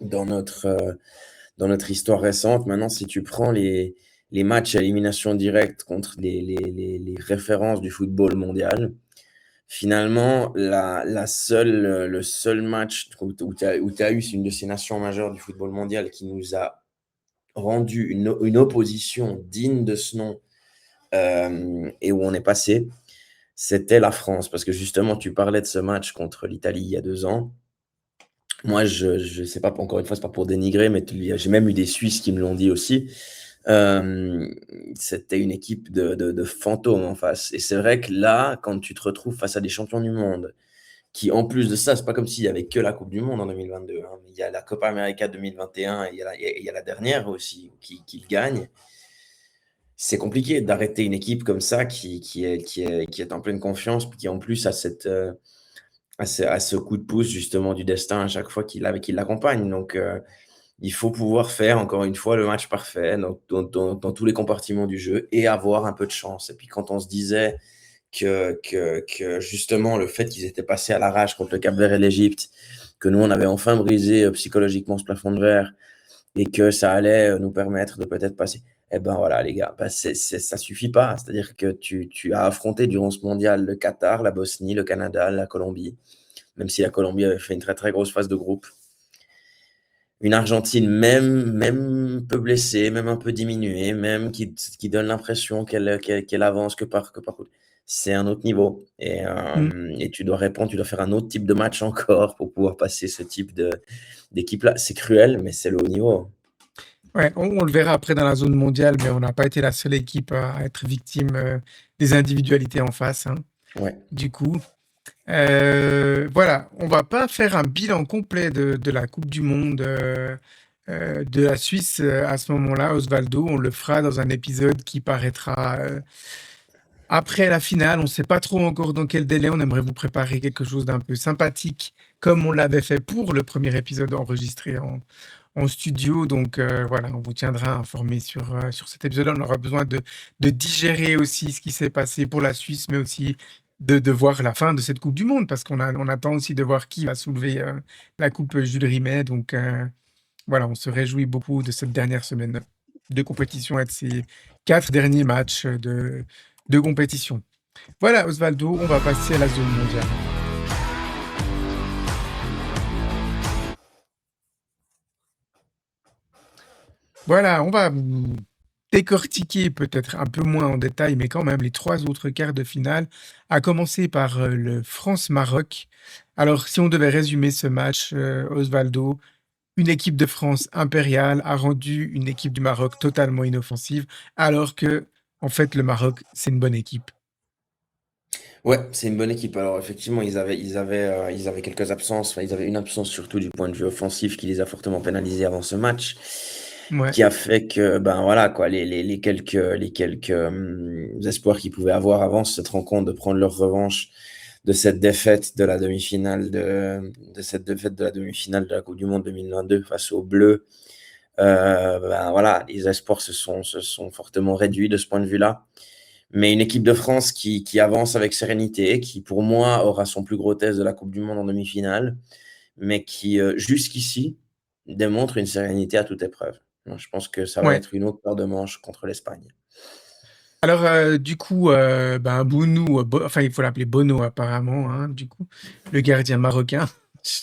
dans notre histoire récente. Maintenant, si tu prends les matchs à élimination directe contre les références du football mondial, finalement, le seul match où tu as eu une de ces nations majeures du football mondial qui nous a rendu une opposition digne de ce nom et où on est passé, c'était la France. Parce que justement, tu parlais de ce match contre l'Italie il y a 2 ans. Moi, je sais pas, encore une fois, c'est pas pour dénigrer, mais j'ai même eu des Suisses qui me l'ont dit aussi. Euh, C'était une équipe de fantômes en face. Et c'est vrai que là, quand tu te retrouves face à des champions du monde, qui en plus de ça, c'est pas comme s'il y avait que la Coupe du Monde en 2022, hein, mais il y a la Copa América 2021 et il y a la dernière aussi qui gagne. C'est compliqué d'arrêter une équipe comme ça qui est en pleine confiance, puis qui en plus a ce coup de pouce justement du destin à chaque fois qui l'accompagne. Donc, Il faut pouvoir faire, encore une fois, le match parfait dans tous les compartiments du jeu et avoir un peu de chance. Et puis quand on se disait que justement le fait qu'ils étaient passés à l'arrache contre le Cap-Vert et l'Égypte, que nous on avait enfin brisé psychologiquement ce plafond de verre et que ça allait nous permettre de peut-être passer. Eh ben voilà les gars, ben ça suffit pas. C'est-à-dire que tu as affronté durant ce mondial le Qatar, la Bosnie, le Canada, la Colombie, même si la Colombie avait fait une très très grosse phase de groupe. Une Argentine, même peu blessée, même un peu diminuée, même qui donne l'impression qu'elle avance que par coup. C'est un autre niveau. Mm. Et tu dois répondre, tu dois faire un autre type de match encore pour pouvoir passer ce type d'équipe-là. C'est cruel, mais c'est le haut niveau. Ouais, on le verra après dans la zone mondiale, mais on n'a pas été la seule équipe à être victime des individualités en face, hein. Ouais. Du coup, voilà, on va pas faire un bilan complet de la Coupe du Monde de la Suisse à ce moment-là, Osvaldo. On le fera dans un épisode qui paraîtra après la finale. On ne sait pas trop encore dans quel délai. On aimerait vous préparer quelque chose d'un peu sympathique, comme on l'avait fait pour le premier épisode enregistré en studio. Donc voilà, on vous tiendra informé sur cet épisode. On aura besoin de digérer aussi ce qui s'est passé pour la Suisse, mais aussi de voir la fin de cette Coupe du Monde, parce on attend aussi de voir qui va soulever la Coupe Jules Rimet. Donc voilà, on se réjouit beaucoup de cette dernière semaine de compétition et de ces 4 derniers matchs de compétition. Voilà, Osvaldo, on va passer à la zone mondiale. Voilà, on va décortiquer peut-être un peu moins en détail, mais quand même les 3 autres quarts de finale, à commencer par le France-Maroc. Alors, si on devait résumer ce match, Osvaldo, une équipe de France impériale a rendu une équipe du Maroc totalement inoffensive, alors que, en fait, le Maroc, c'est une bonne équipe. Ouais, c'est une bonne équipe. Alors effectivement, ils avaient quelques absences. Enfin, ils avaient une absence surtout du point de vue offensif qui les a fortement pénalisés avant ce match, Ouais, qui a fait que ben voilà quoi, les quelques espoirs qu'ils pouvaient avoir avant cette rencontre de prendre leur revanche de cette défaite de la demi-finale de cette défaite de la demi-finale de la Coupe du Monde 2022 face aux Bleus. Ben voilà, les espoirs se sont fortement réduits de ce point de vue-là. Mais une équipe de France qui avance avec sérénité, qui pour moi aura son plus gros test de la Coupe du Monde en demi-finale, mais qui jusqu'ici démontre une sérénité à toute épreuve. Donc, je pense que ça va ouais. être une autre paire de manches contre l'Espagne. Alors, du coup, ben, Bounou, enfin, il faut l'appeler Bono apparemment, hein, du coup, le gardien marocain.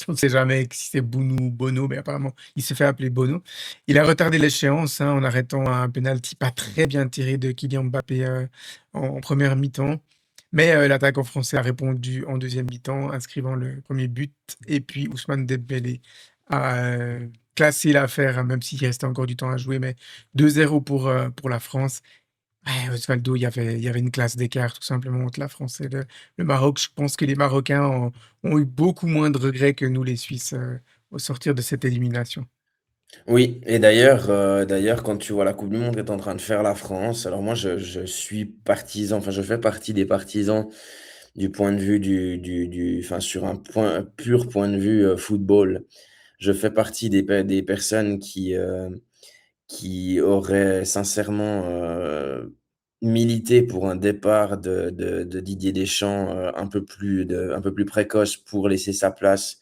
On ne sait jamais si c'est Bounou ou Bono, mais apparemment, il se fait appeler Bono. Il a retardé l'échéance hein, en arrêtant un penalty pas très bien tiré de Kylian Mbappé en première mi-temps. Mais l'attaquant français a répondu en deuxième mi-temps, inscrivant le premier but. Et puis Ousmane Dembélé a classé l'affaire, hein, même s'il restait encore du temps à jouer, mais 2-0 pour la France. Ouais, Osvaldo, il y avait une classe d'écart tout simplement entre la France et le Maroc. Je pense que les Marocains ont eu beaucoup moins de regrets que nous, les Suisses, au sortir de cette élimination. Oui, et d'ailleurs, quand tu vois la Coupe du Monde qu'est en train de faire la France, alors moi je suis partisan, enfin je fais partie des partisans du point de vue enfin sur un pur point de vue football. Je fais partie des personnes qui auraient sincèrement milité pour un départ de Didier Deschamps un peu plus précoce pour laisser sa place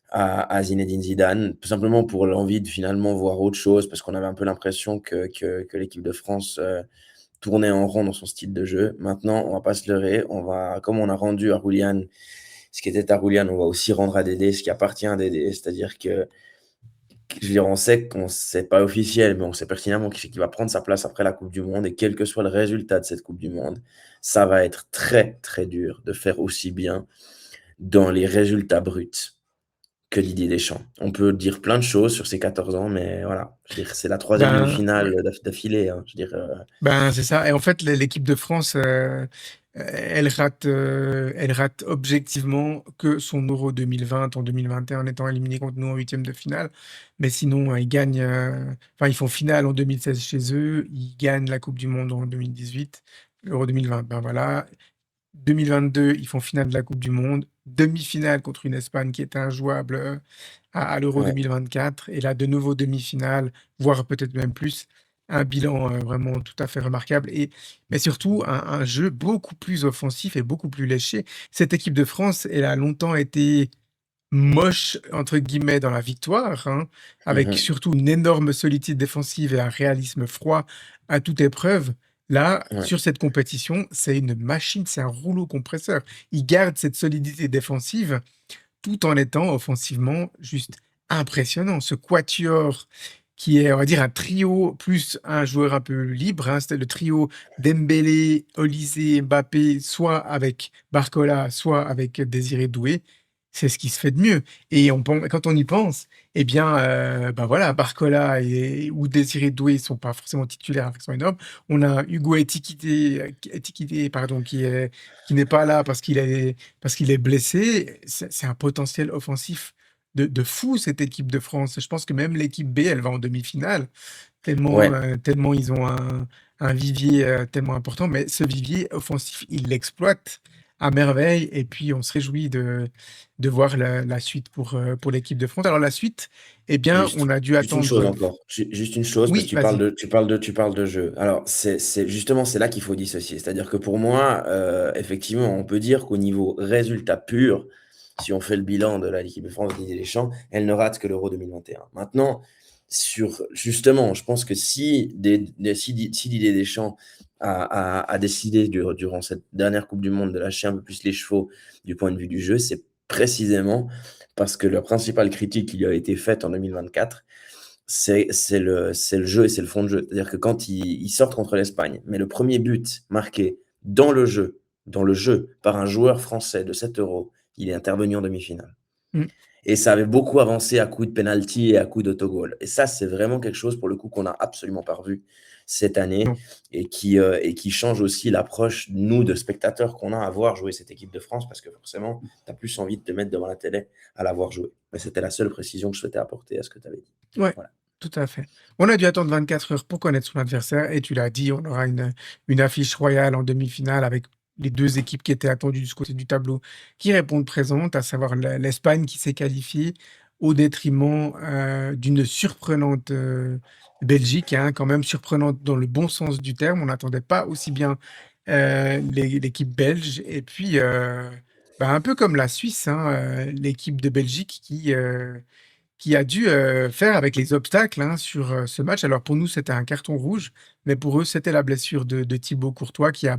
à Zinedine Zidane, tout simplement pour l'envie de finalement voir autre chose, parce qu'on avait un peu l'impression que l'équipe de France tournait en rond dans son style de jeu. Maintenant, on va pas se leurrer, comme on a rendu à Roulian ce qui était à Roulian, on va aussi rendre à Dédé ce qui appartient à Dédé, c'est-à-dire que je veux dire, on sait qu'on c'est pas officiel, mais on sait pertinemment qu'il va prendre sa place après la Coupe du Monde et quel que soit le résultat de cette Coupe du Monde, ça va être très très dur de faire aussi bien dans les résultats bruts que Didier Deschamps. On peut dire plein de choses sur ses 14 ans, mais voilà, je veux dire, c'est la troisième Ben, demi-finale ouais. d'affilée, hein. Je veux dire, Ben, c'est ça. Et en fait, l'équipe de France, elle rate objectivement que son Euro 2020 en 2021 en étant éliminée contre nous en huitième de finale. Mais sinon, ils gagnent, enfin, ils font finale en 2016 chez eux, ils gagnent la Coupe du Monde en 2018, l'Euro 2020. Ben voilà. 2022, ils font finale de la Coupe du Monde. demi-finale contre une Espagne qui était injouable à l'Euro Ouais. 2024. Et là, de nouveau demi-finale, voire peut-être même plus. Un bilan vraiment tout à fait remarquable. Mais surtout, un jeu beaucoup plus offensif et beaucoup plus léché. Cette équipe de France, elle a longtemps été moche, entre guillemets, dans la victoire, hein, avec Mhm. surtout une énorme solidité défensive et un réalisme froid à toute épreuve. Là, Ouais. sur cette compétition, c'est une machine, c'est un rouleau compresseur. Il garde cette solidité défensive tout en étant offensivement juste impressionnant. Ce quatuor qui est, on va dire, un trio plus un joueur un peu libre, hein, c'était le trio Dembélé, Olysée, Mbappé, soit avec Barcola, soit avec Désiré Doué. C'est ce qui se fait de mieux. Et quand on y pense, eh bien, ben voilà, Barcola ou Désiré Doué sont pas forcément titulaires avec son énorme. On a Hugo Ekitike, pardon, qui n'est pas là parce qu'il est blessé. C'est un potentiel offensif de fou, cette équipe de France. Je pense que même l'équipe B, elle va en demi-finale, Ouais. tellement ils ont un vivier tellement important. Mais ce vivier offensif, ils l'exploitent à merveille. Et puis, on se réjouit de voir la suite pour l'équipe de France. Alors, la suite, eh bien, Juste, on a dû juste une chose attendre. encore. Juste une chose, parce Oui, que vas-y. tu parles de jeu. Alors, justement, c'est là qu'il faut dissocier. C'est-à-dire que pour moi, effectivement, on peut dire qu'au niveau résultat pur, si on fait le bilan de l'équipe de France de Didier Deschamps, elle ne rate que l'Euro 2021. Maintenant, justement, je pense que si Didier Deschamps a décidé durant cette dernière Coupe du Monde de lâcher un peu plus les chevaux du point de vue du jeu, c'est précisément parce que la principale critique qui lui a été faite en 2024, c'est le jeu et c'est le fond de jeu. C'est-à-dire que quand ils sortent contre l'Espagne, mais le premier but marqué dans le jeu par un joueur français de 7 euros, il est intervenu en demi-finale. Mm, Et ça avait beaucoup avancé à coup de penalty et à coup d'autogol. Et ça, c'est vraiment quelque chose, pour le coup, qu'on n'a absolument pas revu cette année non. et qui change aussi l'approche, nous, de spectateurs qu'on a à voir jouer cette équipe de France, parce que forcément, tu as plus envie de te mettre devant la télé à la voir jouer. Mais c'était la seule précision que je souhaitais apporter à ce que tu avais dit. Ouais, Voilà. tout à fait. On a dû attendre 24 heures pour connaître son adversaire et tu l'as dit, on aura une affiche royale en demi-finale avec les deux équipes qui étaient attendues du côté du tableau qui répondent présentes, à savoir l'Espagne qui s'est qualifiée au détriment d'une surprenante Belgique, hein, quand même surprenante dans le bon sens du terme. On n'attendait pas aussi bien l'équipe belge. Et puis, bah, un peu comme la Suisse, hein, l'équipe de Belgique qui a dû faire avec les obstacles, hein, sur ce match. Alors pour nous, c'était un carton rouge, mais pour eux, c'était la blessure de Thibaut Courtois qui a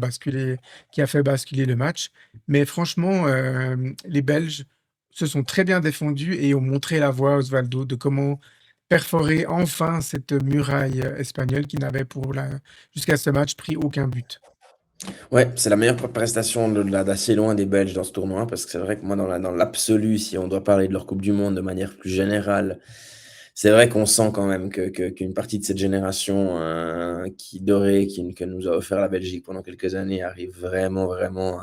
fait basculer le match. Mais franchement, les Belges se sont très bien défendus et ont montré la voie, Osvaldo, de comment perforer enfin cette muraille espagnole qui n'avait jusqu'à ce match pris aucun but. Ouais, c'est la meilleure prestation d'assez loin des Belges dans ce tournoi, parce que c'est vrai que moi, dans l'absolu, si on doit parler de leur Coupe du Monde de manière plus générale, c'est vrai qu'on sent quand même qu'une partie de cette génération qui dorée, que nous a offert la Belgique pendant quelques années, arrive vraiment, vraiment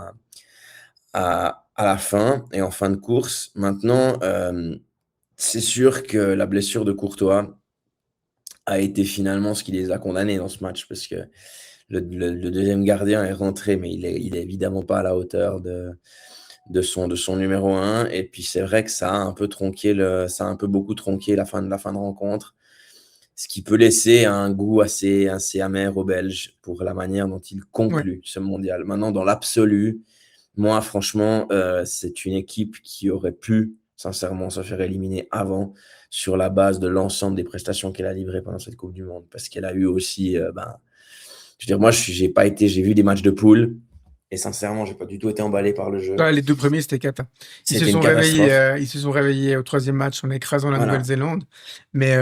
à la fin et en fin de course. Maintenant, c'est sûr que la blessure de Courtois a été finalement ce qui les a condamnés dans ce match, parce que le deuxième gardien est rentré, mais il est évidemment pas à la hauteur de son numéro un. Et puis c'est vrai que ça a un peu ça a un peu beaucoup tronqué la fin de rencontre, ce qui peut laisser un goût assez amer aux Belges pour la manière dont ils Ouais. concluent ce mondial. Maintenant, dans l'absolu, moi, franchement, c'est une équipe qui aurait pu, sincèrement, se faire éliminer avant, sur la base de l'ensemble des prestations qu'elle a livrées pendant cette Coupe du Monde. Parce qu'elle a eu aussi, je veux dire, moi, j'ai vu des matchs de poule, et sincèrement, j'ai pas du tout été emballé par le jeu. Ouais, les deux premiers, c'était cata. C'était une catastrophe. Ils se sont réveillés au troisième match en écrasant la Voilà. Nouvelle-Zélande. Mais Et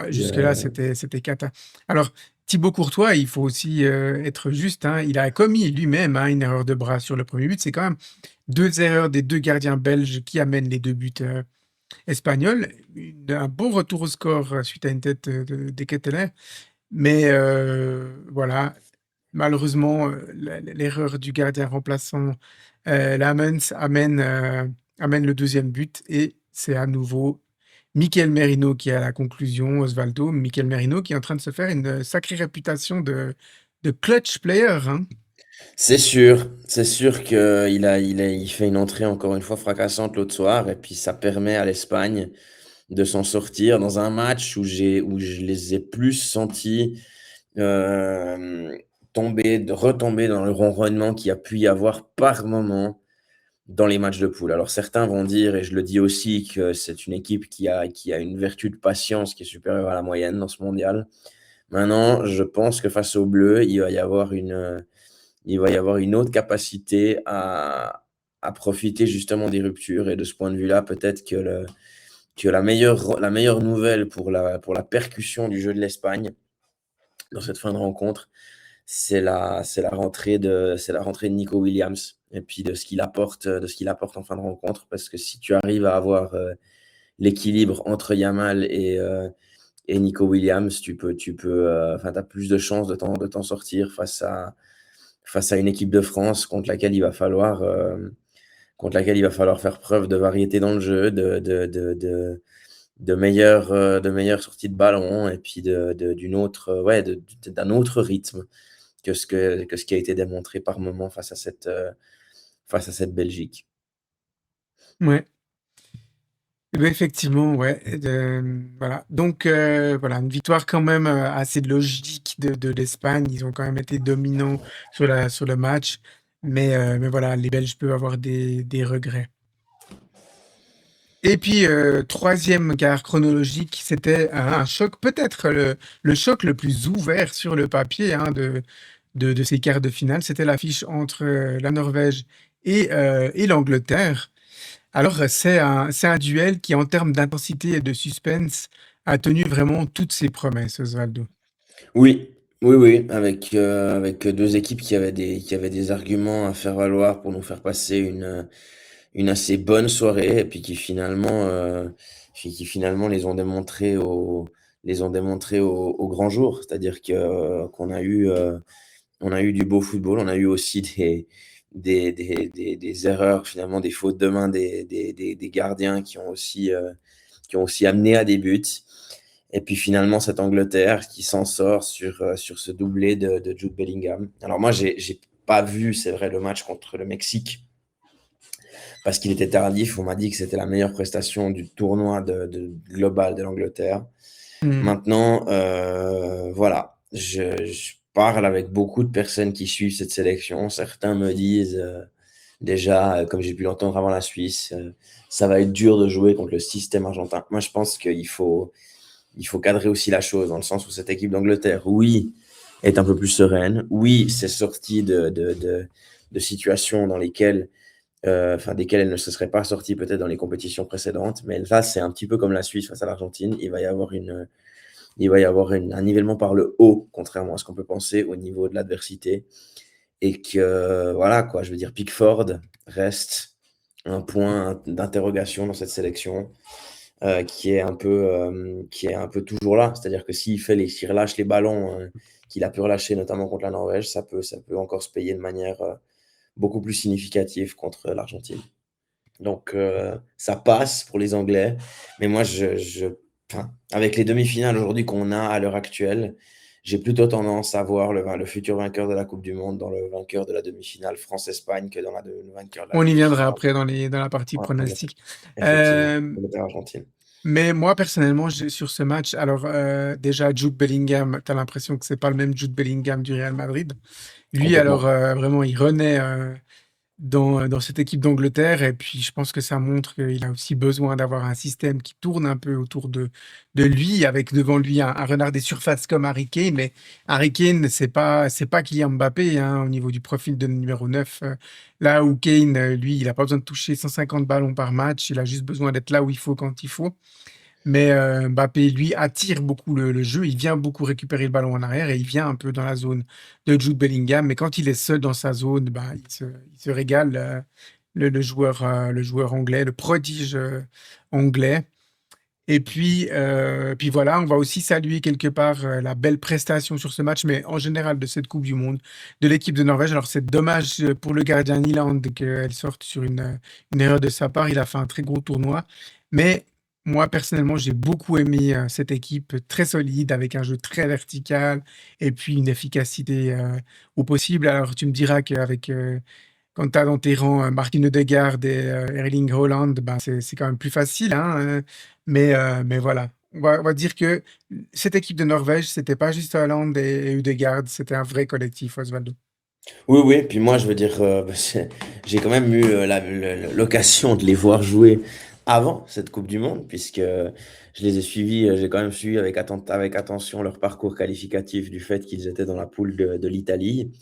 puis, jusque-là, c'était cata. Alors, Thibaut Courtois, il faut aussi être juste, hein. Il a commis lui-même, hein, une erreur de bras sur le premier but. C'est quand même deux erreurs des deux gardiens belges qui amènent les deux buts espagnols. Un bon retour au score suite à une tête d'Eketela. Mais voilà, malheureusement, l'erreur du gardien remplaçant Lamens amène le deuxième but et c'est à nouveau Mikel Merino qui est à la conclusion, Osvaldo. Mikel Merino qui est en train de se faire une sacrée réputation de clutch player, hein. C'est sûr qu'il fait une entrée encore une fois fracassante l'autre soir et puis ça permet à l'Espagne de s'en sortir dans un match où je les ai plus sentis, hem, retomber dans le ronronnement qu'il y a pu y avoir par moment dans les matchs de poule. Alors certains vont dire, et je le dis aussi, que c'est une équipe qui a une vertu de patience qui est supérieure à la moyenne dans ce mondial. Maintenant, je pense que face aux Bleus, il va y avoir une autre capacité à profiter justement des ruptures et de ce point de vue-là, peut-être que la meilleure nouvelle pour la percussion du jeu de l'Espagne dans cette fin de rencontre, c'est la rentrée de Nico Williams et puis de ce qu'il apporte en fin de rencontre. Parce que si tu arrives à avoir l'équilibre entre Yamal et Nico Williams, enfin, tu as plus de chances de t'en sortir face à une équipe de France contre laquelle il va falloir faire preuve de variété dans le jeu, de meilleures sorties de ballon et puis d'un autre rythme que ce qui a été démontré par moment face à cette Belgique. Ouais. Eh beh, effectivement, ouais, voilà. Donc voilà, une victoire quand même, assez logique de l'Espagne. Ils ont quand même été dominants sur le match, mais voilà, les Belges peuvent avoir des regrets. Et puis, 3e quart chronologique, c'était un choc, peut-être le choc le plus ouvert sur le papier, hein, de ces quarts de finale. C'était l'affiche entre, la Norvège et l'Angleterre. Alors, c'est un duel qui, en termes d'intensité et de suspense, a tenu vraiment toutes ses promesses, Osvaldo. Oui, oui, avec 2 équipes qui avaient des arguments à faire valoir pour nous faire passer une assez bonne soirée et puis qui finalement les ont démontrés au grand jour. C'est-à-dire on a eu du beau football, on a eu aussi des erreurs, finalement, des fautes de main des gardiens qui ont aussi amené à des buts. Et puis finalement, cette Angleterre qui s'en sort sur ce doublé de Jude Bellingham. Alors moi, j'ai pas vu, c'est vrai, le match contre le Mexique parce qu'il était tardif. On m'a dit que c'était la meilleure prestation du tournoi global de l'Angleterre. Mmh. Maintenant, voilà, je parle avec beaucoup de personnes qui suivent cette sélection. Certains me disent déjà, comme j'ai pu l'entendre avant la Suisse, ça va être dur de jouer contre le système argentin. Moi, je pense il faut cadrer aussi la chose dans le sens où cette équipe d'Angleterre, oui, est un peu plus sereine. Oui, c'est sorti de situations dans lesquelles enfin, desquelles elle ne se serait pas sortie peut-être dans les compétitions précédentes. Mais là, c'est un petit peu comme la Suisse face à l'Argentine. Il va y avoir un nivellement par le haut, contrairement à ce qu'on peut penser au niveau de l'adversité. Et que, voilà, quoi, je veux dire, Pickford reste un point d'interrogation dans cette sélection qui est un peu toujours là. C'est-à-dire que s'il relâche les ballons qu'il a pu relâcher, notamment contre la Norvège, ça peut encore se payer de manière beaucoup plus significative contre l'Argentine. Donc, ça passe pour les Anglais. Mais moi, enfin, avec les demi-finales aujourd'hui qu'on a à l'heure actuelle, j'ai plutôt tendance à voir le futur vainqueur de la Coupe du Monde dans le vainqueur de la demi-finale France-Espagne que dans le vainqueur de la On y viendra demi-finale. après dans la partie Ouais, pronostic. effectivement, Hem Angleterre-Argentine. Mais moi, personnellement, sur ce match, alors déjà, Jude Bellingham, tu as l'impression que c'est pas le même Jude Bellingham du Real Madrid. Lui, alors Complètement. vraiment, il renaît dans cette équipe d'Angleterre. Et puis, je pense que ça montre qu'il a aussi besoin d'avoir un système qui tourne un peu autour de lui, avec devant lui un renard des surfaces comme Harry Kane. Mais Harry Kane, c'est pas Kylian Mbappé, hein, au niveau du profil de numéro 9. Là où Kane, lui, il n'a pas besoin de toucher 150 ballons par match. Il a juste besoin d'être là où il faut quand il faut. Mais Mbappé, lui, attire beaucoup le jeu. Il vient beaucoup récupérer le ballon en arrière et il vient un peu dans la zone de Jude Bellingham. Mais quand il est seul dans sa zone, bah, il se régale, le joueur anglais, le prodige anglais. Et puis voilà, on va aussi saluer quelque part la belle prestation sur ce match, mais en général de cette Coupe du Monde, de l'équipe de Norvège. Alors c'est dommage pour le gardien Nyland qu'elle sorte sur une erreur de sa part. Il a fait un très gros tournoi. Mais moi, personnellement, j'ai beaucoup aimé cette équipe très solide, avec un jeu très vertical et puis une efficacité au possible. Alors, tu me diras qu'avec quand tu as dans tes rangs Martin Odegaard et Erling Haaland, ben c'est quand même plus facile, hein, mais voilà. On va dire que cette équipe de Norvège, c'était pas juste Haaland et Odegaard, c'était un vrai collectif, Osvaldo. Oui, oui, puis moi, je veux dire, j'ai quand même eu l'occasion de les voir jouer avant cette Coupe du Monde, puisque je les ai suivis, j'ai quand même suivi avec attention leur parcours qualificatif du fait qu'ils étaient dans la poule de l'Italie.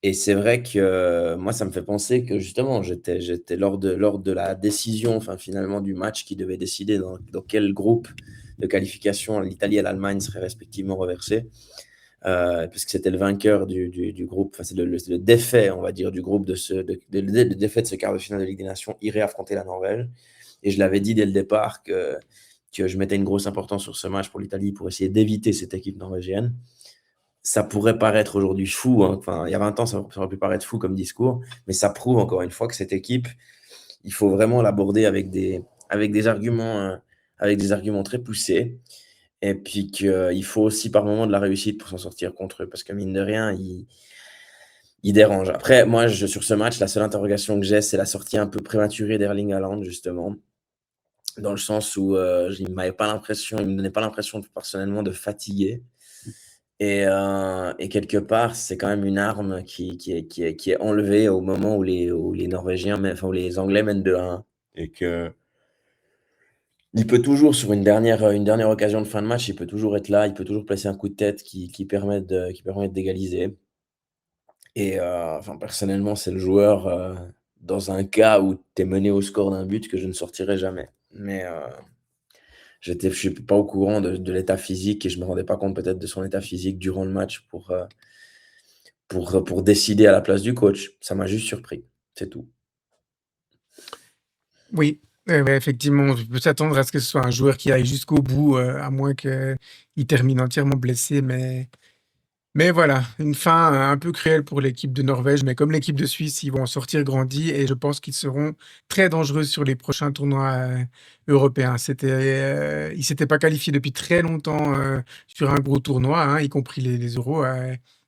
Et c'est vrai que moi, ça me fait penser que justement, j'étais lors de la décision, enfin finalement, du match qui devait décider dans quel groupe de qualification l'Italie et l'Allemagne seraient respectivement reversés. Puisque c'était le vainqueur du groupe, enfin, c'est le défait, on va dire, du groupe le défait de ce quart de finale de Ligue des Nations irait affronter la Norvège. Et je l'avais dit dès le départ que je mettais une grosse importance sur ce match pour l'Italie pour essayer d'éviter cette équipe norvégienne. Ça pourrait paraître aujourd'hui fou, hein. Enfin, il y a 20 ans, ça aurait pu paraître fou comme discours, mais ça prouve encore une fois que cette équipe, il faut vraiment l'aborder avec des arguments très poussés. Et puis qu'il faut aussi par moment de la réussite pour s'en sortir contre eux, parce que mine de rien, ils dérangent. Après, moi, sur ce match, la seule interrogation que j'ai, c'est la sortie un peu prématurée d'Erling Haaland, justement, dans le sens où il me donnait pas l'impression personnellement de fatiguer. Et quelque part, c'est quand même une arme qui est enlevée au moment où les Norvégiens, enfin où les Anglais mènent 2-1. Et que il peut toujours, sur une dernière occasion de fin de match, il peut toujours être là, il peut toujours placer un coup de tête qui permet d'égaliser. Et enfin, personnellement, c'est le joueur, dans un cas où tu es mené au score d'un but, que je ne sortirai jamais. Mais je suis pas au courant de l'état physique et je me rendais pas compte peut-être de son état physique durant le match pour décider à la place du coach. Ça m'a juste surpris, c'est tout. Oui, ouais, effectivement, on peut s'attendre à ce que ce soit un joueur qui aille jusqu'au bout, à moins qu'il termine entièrement blessé, mais voilà, une fin un peu cruelle pour l'équipe de Norvège, mais comme l'équipe de Suisse, ils vont en sortir grandis et je pense qu'ils seront très dangereux sur les prochains tournois européens. Ils s'étaient pas qualifiés depuis très longtemps sur un gros tournoi, hein, y compris les Euros,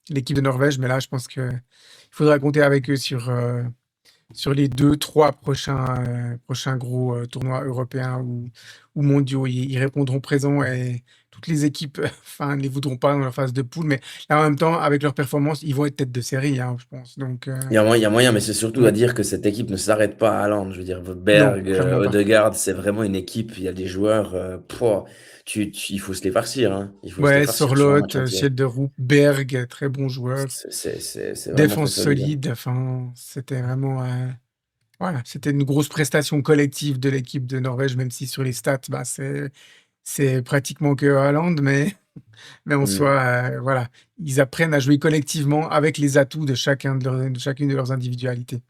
l'équipe de Norvège, mais là, je pense qu'il faudra compter avec eux sur les 2, 3 prochains gros tournois européens ou mondiaux. Ils répondront présents et toutes les équipes enfin, ne les voudront pas dans leur phase de poule. Mais là, en même temps, avec leur performance, ils vont être tête de série, hein, je pense. Donc, Il y a moyen, mais c'est surtout à ouais. dire que cette équipe ne s'arrête pas à Haaland. Je veux dire, Non, Berg, clairement pas. Odegaard, c'est vraiment une équipe. Il y a des joueurs, il faut se les farcir, hein. Il faut se les Ouais, farcir sur un Sorloth, match entier. Schjelderup, Berg, très bon joueur. C'est vraiment très Défense solide, hein. solide. Enfin, c'était vraiment. Voilà, c'était une grosse prestation collective de l'équipe de Norvège, même si sur les stats, bah, c'est pratiquement que Haaland, mais en Mm, soi, voilà, ils apprennent à jouer collectivement avec les atouts de chacune de leurs individualités.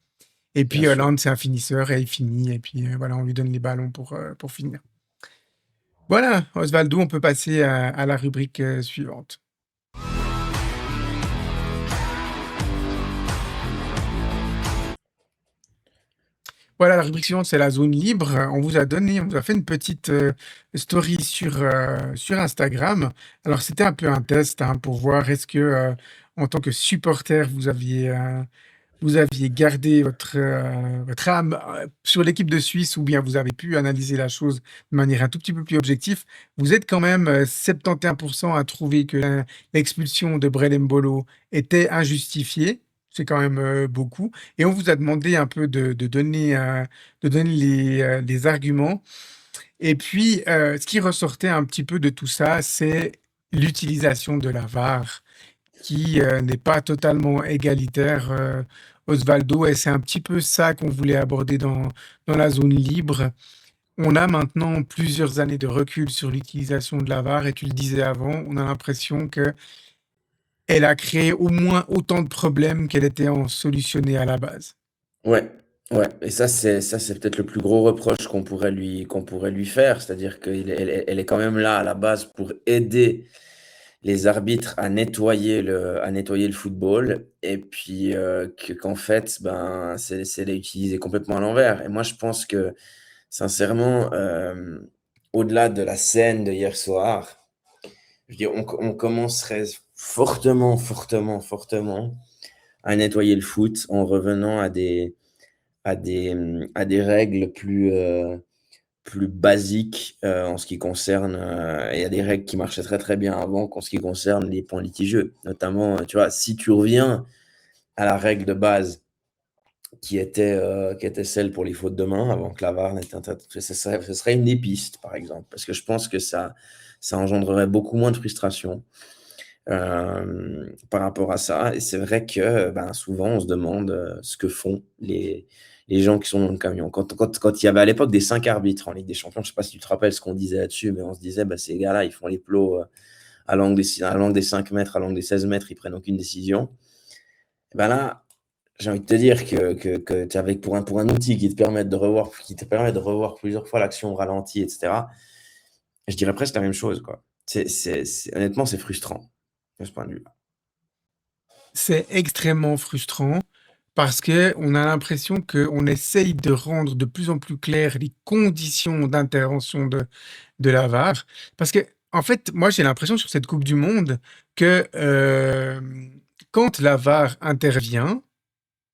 Et bien puis sûr. Haaland, c'est un finisseur et il finit. Et puis voilà, on lui donne les ballons pour finir. Voilà, Osvaldo, on peut passer à la rubrique suivante. Voilà, la rubrique suivante, c'est la zone libre. On vous a fait une petite story sur Instagram. Alors, c'était un peu un test hein, pour voir est-ce que, en tant que supporter, vous aviez gardé votre âme sur l'équipe de Suisse ou bien vous avez pu analyser la chose de manière un tout petit peu plus objective. Vous êtes quand même 71% à trouver que l'expulsion de Brel Mbolo était injustifiée. C'est quand même beaucoup. Et on vous a demandé un peu de donner les arguments. Et puis, ce qui ressortait un petit peu de tout ça, c'est l'utilisation de la VAR qui n'est pas totalement égalitaire, Osvaldo, et c'est un petit peu ça qu'on voulait aborder dans la zone libre. On a maintenant plusieurs années de recul sur l'utilisation de la VAR, et tu le disais avant, on a l'impression qu'elle a créé au moins autant de problèmes qu'elle était en solutionner à la base. Ouais, ouais. Et ça c'est peut-être le plus gros reproche qu'on pourrait lui faire, c'est-à-dire qu'elle est quand même là à la base pour aider les arbitres à nettoyer le football, et puis qu'en fait, ben, c'est utilisé complètement à l'envers. Et moi, je pense que sincèrement, au-delà de la scène de hier soir, je veux dire, on commencerait fortement, fortement, fortement à nettoyer le foot en revenant à des règles plus basiques en ce qui concerne, il y a des règles qui marchaient très très bien avant qu'en ce qui concerne les points litigieux. Notamment, tu vois, si tu reviens à la règle de base qui était celle pour les fautes de main avant que la VAR n'était ce serait une des pistes, par exemple, parce que je pense que ça engendrerait beaucoup moins de frustration par rapport à ça. Et c'est vrai que ben, souvent, on se demande ce que font les gens qui sont dans le camion. Quand il y avait à l'époque des 5 arbitres en Ligue des Champions, je ne sais pas si tu te rappelles ce qu'on disait là-dessus, mais on se disait, bah, ces gars-là, ils font les plots à l'angle des 5 mètres, à l'angle des 16 mètres, ils prennent aucune décision. Et ben là, j'ai envie de te dire que avec pour un outil qui te permet de revoir plusieurs fois l'action au ralenti, etc., je dirais presque la même chose, quoi. Honnêtement, c'est frustrant de ce point de vue-là. C'est extrêmement frustrant parce qu'on a l'impression qu'on essaye de rendre de plus en plus claires les conditions d'intervention de la VAR. Parce que, en fait, moi, j'ai l'impression sur cette Coupe du Monde que quand la VAR intervient,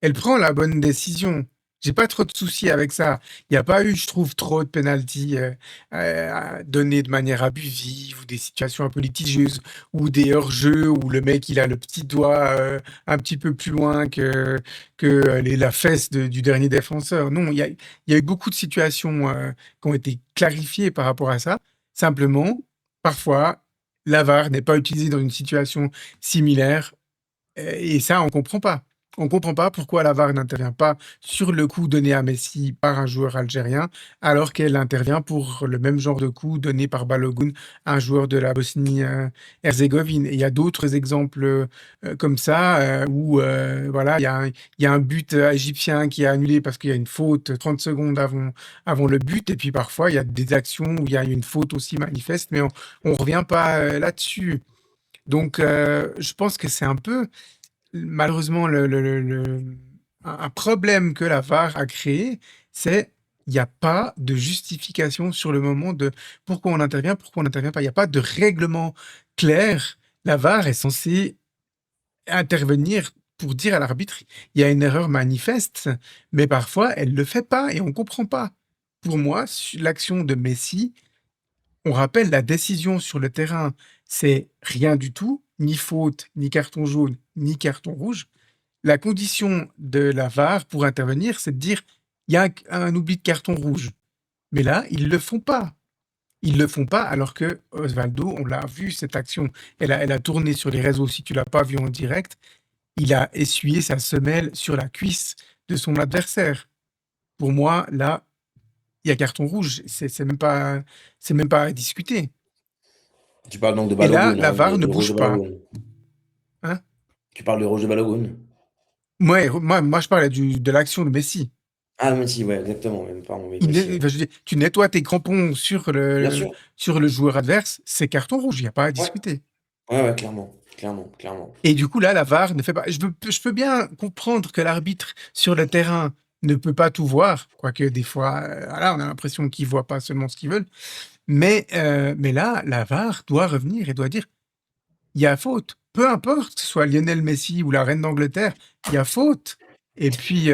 elle prend la bonne décision. J'ai pas trop de soucis avec ça. Il n'y a pas eu, je trouve, trop de pénaltys donnés de manière abusive ou des situations un peu litigieuses ou des hors-jeux où le mec il a le petit doigt un petit peu plus loin que la fesse du dernier défenseur. Non, il y a eu beaucoup de situations qui ont été clarifiées par rapport à ça. Simplement, parfois, la VAR n'est pas utilisée dans une situation similaire et ça, on comprend pas. On comprend pas pourquoi la VAR n'intervient pas sur le coup donné à Messi par un joueur algérien, alors qu'elle intervient pour le même genre de coup donné par Balogun, un joueur de la Bosnie-Herzégovine. Et il y a d'autres exemples comme ça où voilà, il y a un but égyptien qui est annulé parce qu'il y a une faute 30 secondes avant le but. Et puis parfois, il y a des actions où il y a une faute aussi manifeste, mais on revient pas là-dessus. Donc, je pense que c'est un peu malheureusement, un problème que la VAR a créé, c'est il n'y a pas de justification sur le moment de pourquoi on n'intervient pas. Il n'y a pas de règlement clair. La VAR est censée intervenir pour dire à l'arbitre, il y a une erreur manifeste, mais parfois elle ne le fait pas et on ne comprend pas. Pour moi, l'action de Messi, on rappelle la décision sur le terrain, c'est rien du tout, ni faute, ni carton jaune, ni carton rouge. La condition de la VAR pour intervenir, c'est de dire il y a un oubli de carton rouge. Mais là, ils le font pas. Ils le font pas alors que Osvaldo, on l'a vu cette action, elle a tourné sur les réseaux. Si tu l'as pas vu en direct, il a essuyé sa semelle sur la cuisse de son adversaire. Pour moi, là, il y a carton rouge. C'est même pas à discuter. Tu parles donc de Et là, Balogun, la hein, VAR ne de rouge de bouge pas. Balogun. Hein. Tu parles de rouge de Balogun? Moi, je parlais de l'action de Messi. Ah, mais si, ouais, exactement. Pardon, oui, Messi, ouais. Enfin, je veux dire, tu nettoies tes crampons Bien sûr. sur le joueur adverse, c'est carton rouge, il n'y a pas à Ouais, discuter. ouais, ouais, clairement, clairement, clairement. Et du coup, là, la VAR ne fait pas. Je peux bien comprendre que l'arbitre sur le terrain ne peut pas tout voir, quoique des fois, voilà, on a l'impression qu'ils ne voient pas seulement ce qu'ils veulent. Mais là, la VAR doit revenir et doit dire il y a faute. Peu importe que ce soit Lionel Messi ou la reine d'Angleterre, il y a faute. Et puis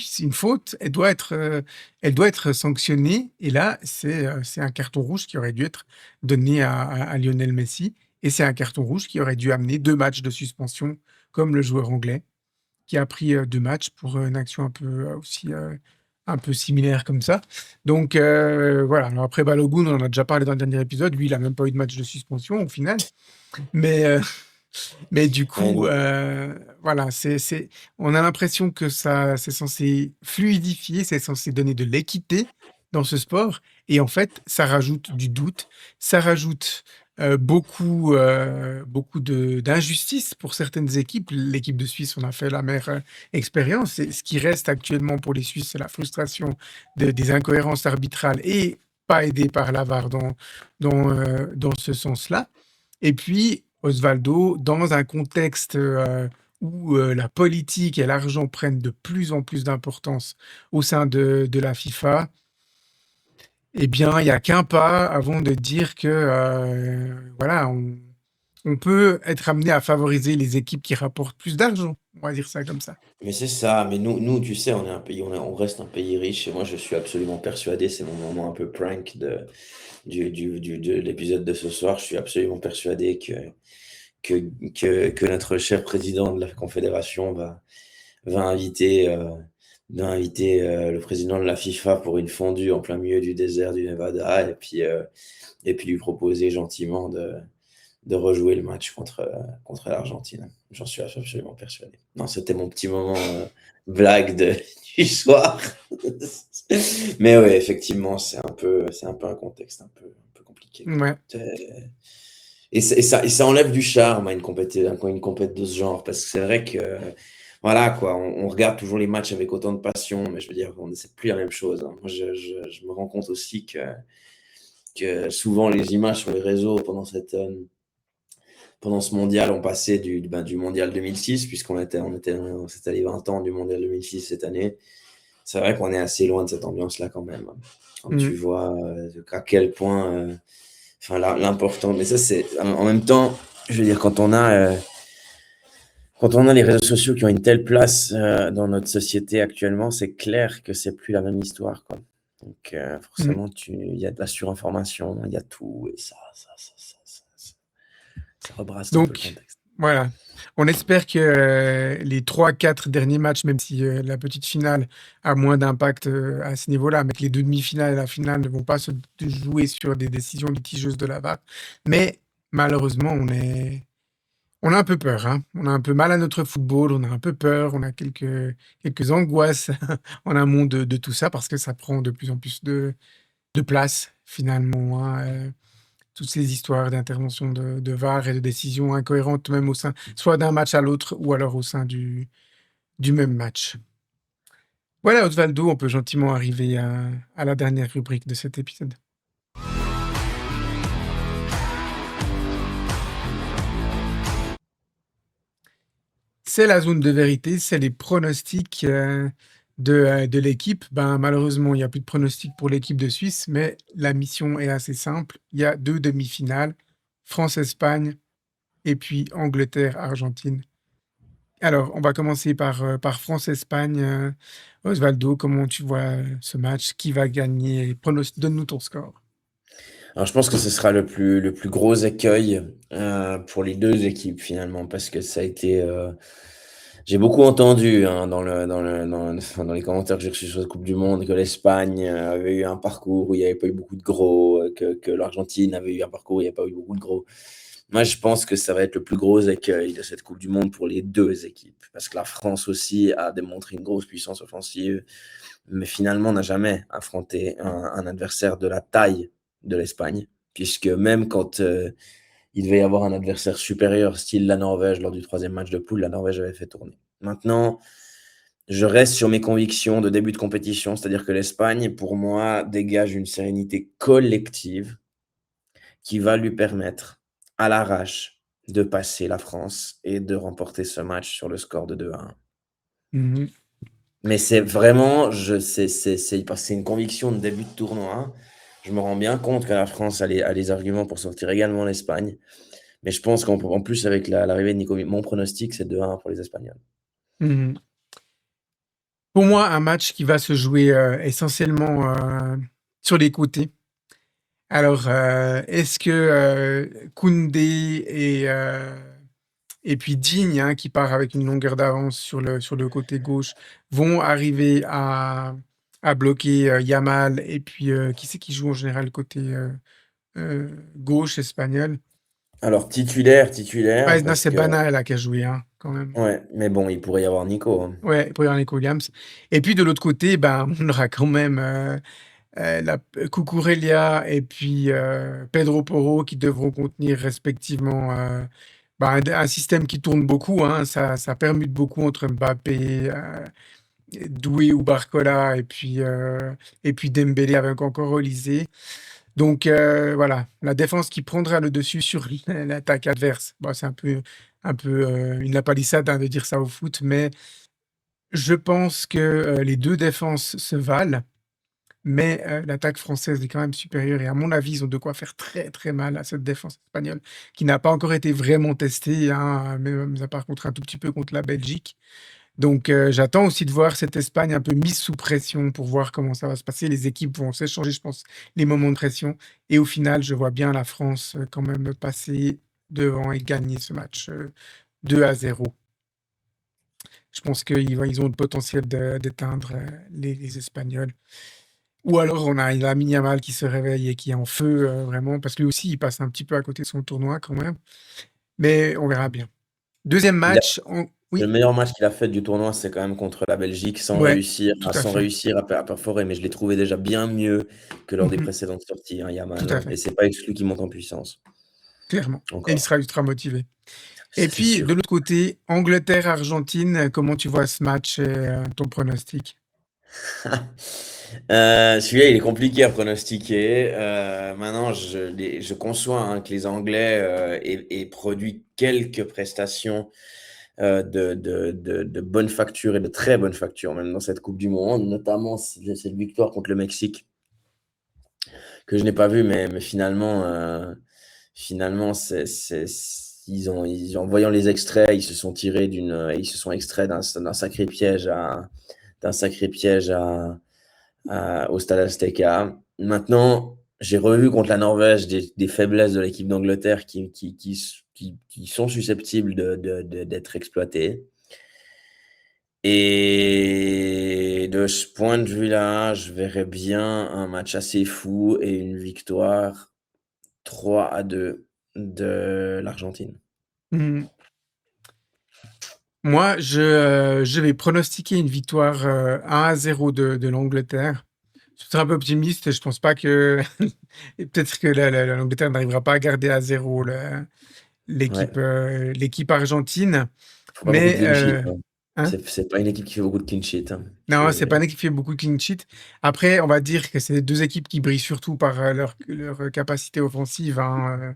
c'est une faute, elle doit être sanctionnée. Et là, c'est un carton rouge qui aurait dû être donné à Lionel Messi. Et c'est un carton rouge qui aurait dû amener 2 matchs de suspension, comme le joueur anglais, qui a pris 2 matchs pour une action un peu aussi un peu similaire comme ça. Donc voilà. Alors après Balogun, on en a déjà parlé dans le dernier épisode. Lui, il a même pas eu de match de suspension au final. Mais mais du Ouais, coup, non. voilà, on a l'impression que ça, c'est censé fluidifier, c'est censé donner de l'équité dans ce sport. Et en fait, ça rajoute du doute, ça rajoute beaucoup d'injustice pour certaines équipes. L'équipe de Suisse, on a fait la meilleure expérience. Et ce qui reste actuellement pour les Suisses, c'est la frustration des incohérences arbitrales et pas aidé par la VAR dans ce sens-là. Et puis, Osvaldo, dans un contexte où la politique et l'argent prennent de plus en plus d'importance au sein de la FIFA, eh bien, il n'y a qu'un pas avant de dire que, voilà, on peut être amené à favoriser les équipes qui rapportent plus d'argent. On va dire ça comme ça. Mais c'est ça, mais nous, tu sais, on est un pays, on reste un pays riche et moi, je suis absolument persuadé, c'est mon moment un peu prank de l'épisode de ce soir. Je suis absolument persuadé que, que notre cher président de la Confédération va inviter, le président de la FIFA pour une fondue en plein milieu du désert du Nevada et puis lui proposer gentiment de rejouer le match contre l'Argentine. J'en suis absolument persuadé. Non, c'était mon petit moment blague du soir. Mais oui, effectivement, c'est un peu un contexte un peu compliqué, quoi. Ouais. Et ça enlève du charme à une compète de ce genre, parce que c'est vrai que, voilà, quoi, on regarde toujours les matchs avec autant de passion, mais je veux dire, c'est plus la même chose, hein. Moi, je me rends compte aussi que souvent les images sur les réseaux pendant ce mondial, on passait du mondial 2006, on s'est allé 20 ans du mondial 2006 cette année. C'est vrai qu'on est assez loin de cette ambiance-là quand même, hein. Quand tu Mmh. vois à quel point, enfin, l'important, mais ça, c'est en même temps, je veux dire, quand on a les réseaux sociaux qui ont une telle place dans notre société actuellement, c'est clair que c'est plus la même histoire, quoi. Donc, Mmh. forcément, il y a de la surinformation, il y a tout, et ça rebrasse un peu le Donc contexte. voilà, on espère que, les 3-4 derniers matchs, même si, la petite finale a moins d'impact, à ce niveau-là, mais que les demi-finales et la finale ne vont pas se jouer sur des décisions litigieuses de la VAR. Mais malheureusement, on a un peu peur, hein. On a un peu mal à notre football, on a un peu peur, on a quelques angoisses en amont de tout ça parce que ça prend de plus en plus de place finalement, hein, toutes ces histoires d'intervention de VAR et de décisions incohérentes, même au sein soit d'un match à l'autre ou alors au sein du même match. Voilà, Osvaldo, on peut gentiment arriver à la dernière rubrique de cet épisode. C'est la zone de vérité, c'est les pronostics, de l'équipe. Ben, malheureusement, il y a plus de pronostics pour l'équipe de Suisse, mais la mission est assez simple. Il y a 2 demi-finales, France-Espagne et puis Angleterre-Argentine. Alors, on va commencer par France-Espagne. Osvaldo, comment tu vois ce match? Qui va gagner? Donne-nous ton score. Alors, je pense que ce sera le plus gros écueil pour les deux équipes finalement, parce que ça a été. J'ai beaucoup entendu hein, dans les commentaires que j'ai reçus sur la Coupe du Monde que l'Espagne avait eu un parcours où il n'y avait pas eu beaucoup de gros, que l'Argentine avait eu un parcours où il n'y a pas eu beaucoup de gros. Moi, je pense que ça va être le plus gros écueil de cette Coupe du Monde pour les deux équipes, parce que la France aussi a démontré une grosse puissance offensive, mais finalement n'a jamais affronté un adversaire de la taille de l'Espagne, puisque même quand il devait y avoir un adversaire supérieur, style la Norvège, lors du troisième match de poule, la Norvège avait fait tourner. Maintenant, je reste sur mes convictions de début de compétition, c'est-à-dire que l'Espagne, pour moi, dégage une sérénité collective qui va lui permettre, à l'arrache, de passer la France et de remporter ce match sur le score de 2-1. Mmh. Mais c'est vraiment, parce que c'est une conviction de début de tournoi. Je me rends bien compte que la France a les arguments pour sortir également l'Espagne. Mais je pense qu'en plus, avec l'arrivée de Nico, mon pronostic, c'est 2-1 pour les Espagnols. Mmh. Pour moi, un match qui va se jouer, essentiellement, sur les côtés. Alors, est-ce que, Koundé et puis Digne, hein, qui part avec une longueur d'avance sur le côté gauche, vont arriver à bloquer, Yamal et puis, qui c'est qui joue en général côté, gauche espagnol? Alors, Ouais, non, parce c'est que. Bana là qui a joué, hein, quand même. Ouais, mais bon, il pourrait y avoir Nico, hein. Ouais, pour Nico Williams et puis de l'autre côté, ben, on aura quand même, la Cucurella et puis, Pedro Porro qui devront contenir respectivement, bah, un système qui tourne beaucoup, hein. Ça permute beaucoup entre Mbappé, Doué ou Barcola et puis Dembélé avec encore Olysée. Donc voilà, la défense qui prendra le dessus sur l'attaque adverse. Bon, c'est un peu une lapalissade, hein, de dire ça au foot, mais je pense que, les 2 défenses se valent. mais l'attaque française est quand même supérieure et à mon avis, ils ont de quoi faire très, très mal à cette défense espagnole qui n'a pas encore été vraiment testée, hein, même mis à part contre un tout petit peu contre la Belgique. Donc j'attends aussi de voir cette Espagne un peu mise sous pression pour voir comment ça va se passer. Les équipes vont s'échanger, je pense, les moments de pression et au final, je vois bien la France, quand même passer devant et gagner ce match, 2-0. Je pense qu'ils ont le potentiel d'éteindre, les Espagnols. Ou alors on a Lamine Yamal qui se réveille et qui est en feu, vraiment, parce que lui aussi, il passe un petit peu à côté de son tournoi quand même, mais on verra bien. Deuxième Il a match, on le oui, meilleur match qu'il a fait du tournoi, c'est quand même contre la Belgique, ouais, tout à sans fait. réussir à perforer, mais je l'ai trouvé déjà bien mieux que lors des Mmh. précédentes sorties, hein, Tout Yamal, à hein, et fait, c'est pas exclu qu'il monte en puissance, clairement et il encore. sera ultra motivé. Et C'est puis de sûr. l'autre côté, Angleterre-Argentine, comment tu vois ce match et ton pronostic? Celui-là, il est compliqué à pronostiquer. Maintenant, je conçois, hein, que les Anglais aient produit quelques prestations de bonne facture et de très bonne facture, même dans cette Coupe du Monde, notamment cette victoire contre le Mexique, que je n'ai pas vue, mais finalement, en voyant les extraits, ils se sont extraits d'un sacré piège d'un sacré piège au Stade Azteca. Maintenant, j'ai revu contre la Norvège des faiblesses de l'équipe d'Angleterre qui sont susceptibles d'être exploitées. Et de ce point de vue-là, je verrais bien un match assez fou et une victoire 3-2 de l'Argentine. Mmh. Moi, je vais pronostiquer une victoire, 1-0 de l'Angleterre. Je suis un peu optimiste, je pense pas que et peut-être que l'Angleterre n'arrivera pas à garder à 0 Ouais, l'équipe argentine, faut pas beaucoup de mais clean sheet, hein. hein? C'est pas une équipe qui fait beaucoup de clean sheet, hein. Non, c'est pas C'est une équipe qui fait beaucoup de clean sheet. Après, on va dire que c'est 2 équipes qui brillent surtout par, leur capacité offensive, hein,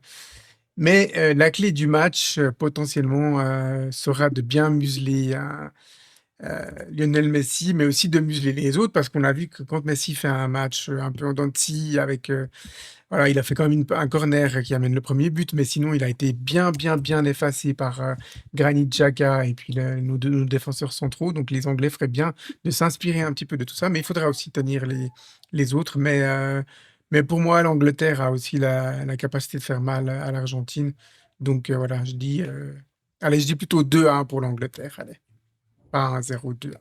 mais la clé du match, potentiellement, sera de bien museler, Lionel Messi, mais aussi de museler les autres parce qu'on a vu que quand Messi fait un match, un peu en dents de scie avec, voilà, il a fait quand même un corner qui amène le premier but, mais sinon il a été bien, bien, bien effacé par, Granit Xhaka et puis nos défenseurs centraux. Donc les Anglais feraient bien de s'inspirer un petit peu de tout ça, mais il faudra aussi tenir les autres. Mais pour moi, l'Angleterre a aussi la capacité de faire mal à l'Argentine. Donc voilà, allez, je dis plutôt 2-1 pour l'Angleterre, allez, pas 1-0, 2-1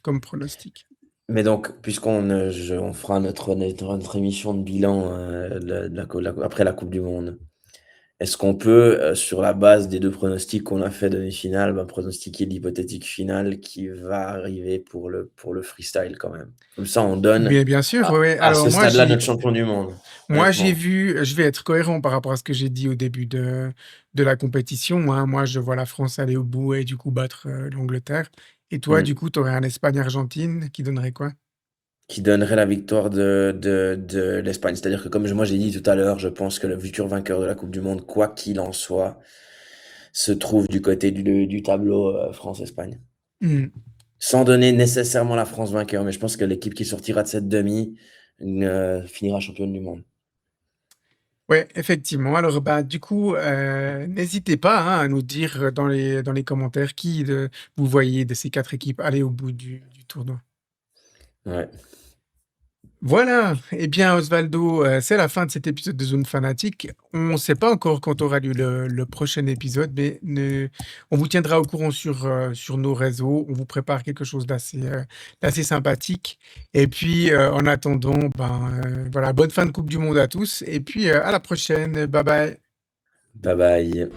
comme pronostic. Mais donc, on fera notre émission de bilan après la Coupe du Monde. Est-ce qu'on peut, sur la base des deux pronostics qu'on a fait demi-finale, bah, pronostiquer l'hypothétique finale qui va arriver pour le freestyle quand même? Comme ça, on donne Mais bien sûr, ouais, ouais. à Alors ce stade-là notre champion du monde, moi, j'ai honnêtement. vu, je vais être cohérent par rapport à ce que j'ai dit au début de la compétition, hein. Moi, je vois la France aller au bout et du coup battre, l'Angleterre. Et toi, du Mm. coup, tu aurais un Espagne-Argentine qui donnerait quoi? Qui donnerait la victoire de l'Espagne. C'est-à-dire que, comme moi j'ai dit tout à l'heure, je pense que le futur vainqueur de la Coupe du Monde, quoi qu'il en soit, se trouve du côté du tableau France-Espagne. Mmh. Sans donner nécessairement la France vainqueur, mais je pense que l'équipe qui sortira de cette demi finira championne du monde. Ouais, effectivement. Alors, bah, du coup, n'hésitez pas, hein, à nous dire dans les commentaires qui vous voyez de ces 4 équipes aller au bout du tournoi. Ouais. Voilà, eh bien Osvaldo, c'est la fin de cet épisode de Zone Fanatique. On ne sait pas encore quand aura lieu le prochain épisode, mais on vous tiendra au courant sur nos réseaux. On vous prépare quelque chose d'assez sympathique. Et puis, en attendant, ben, voilà, bonne fin de Coupe du monde à tous. Et puis, à la prochaine. Bye bye. Bye bye.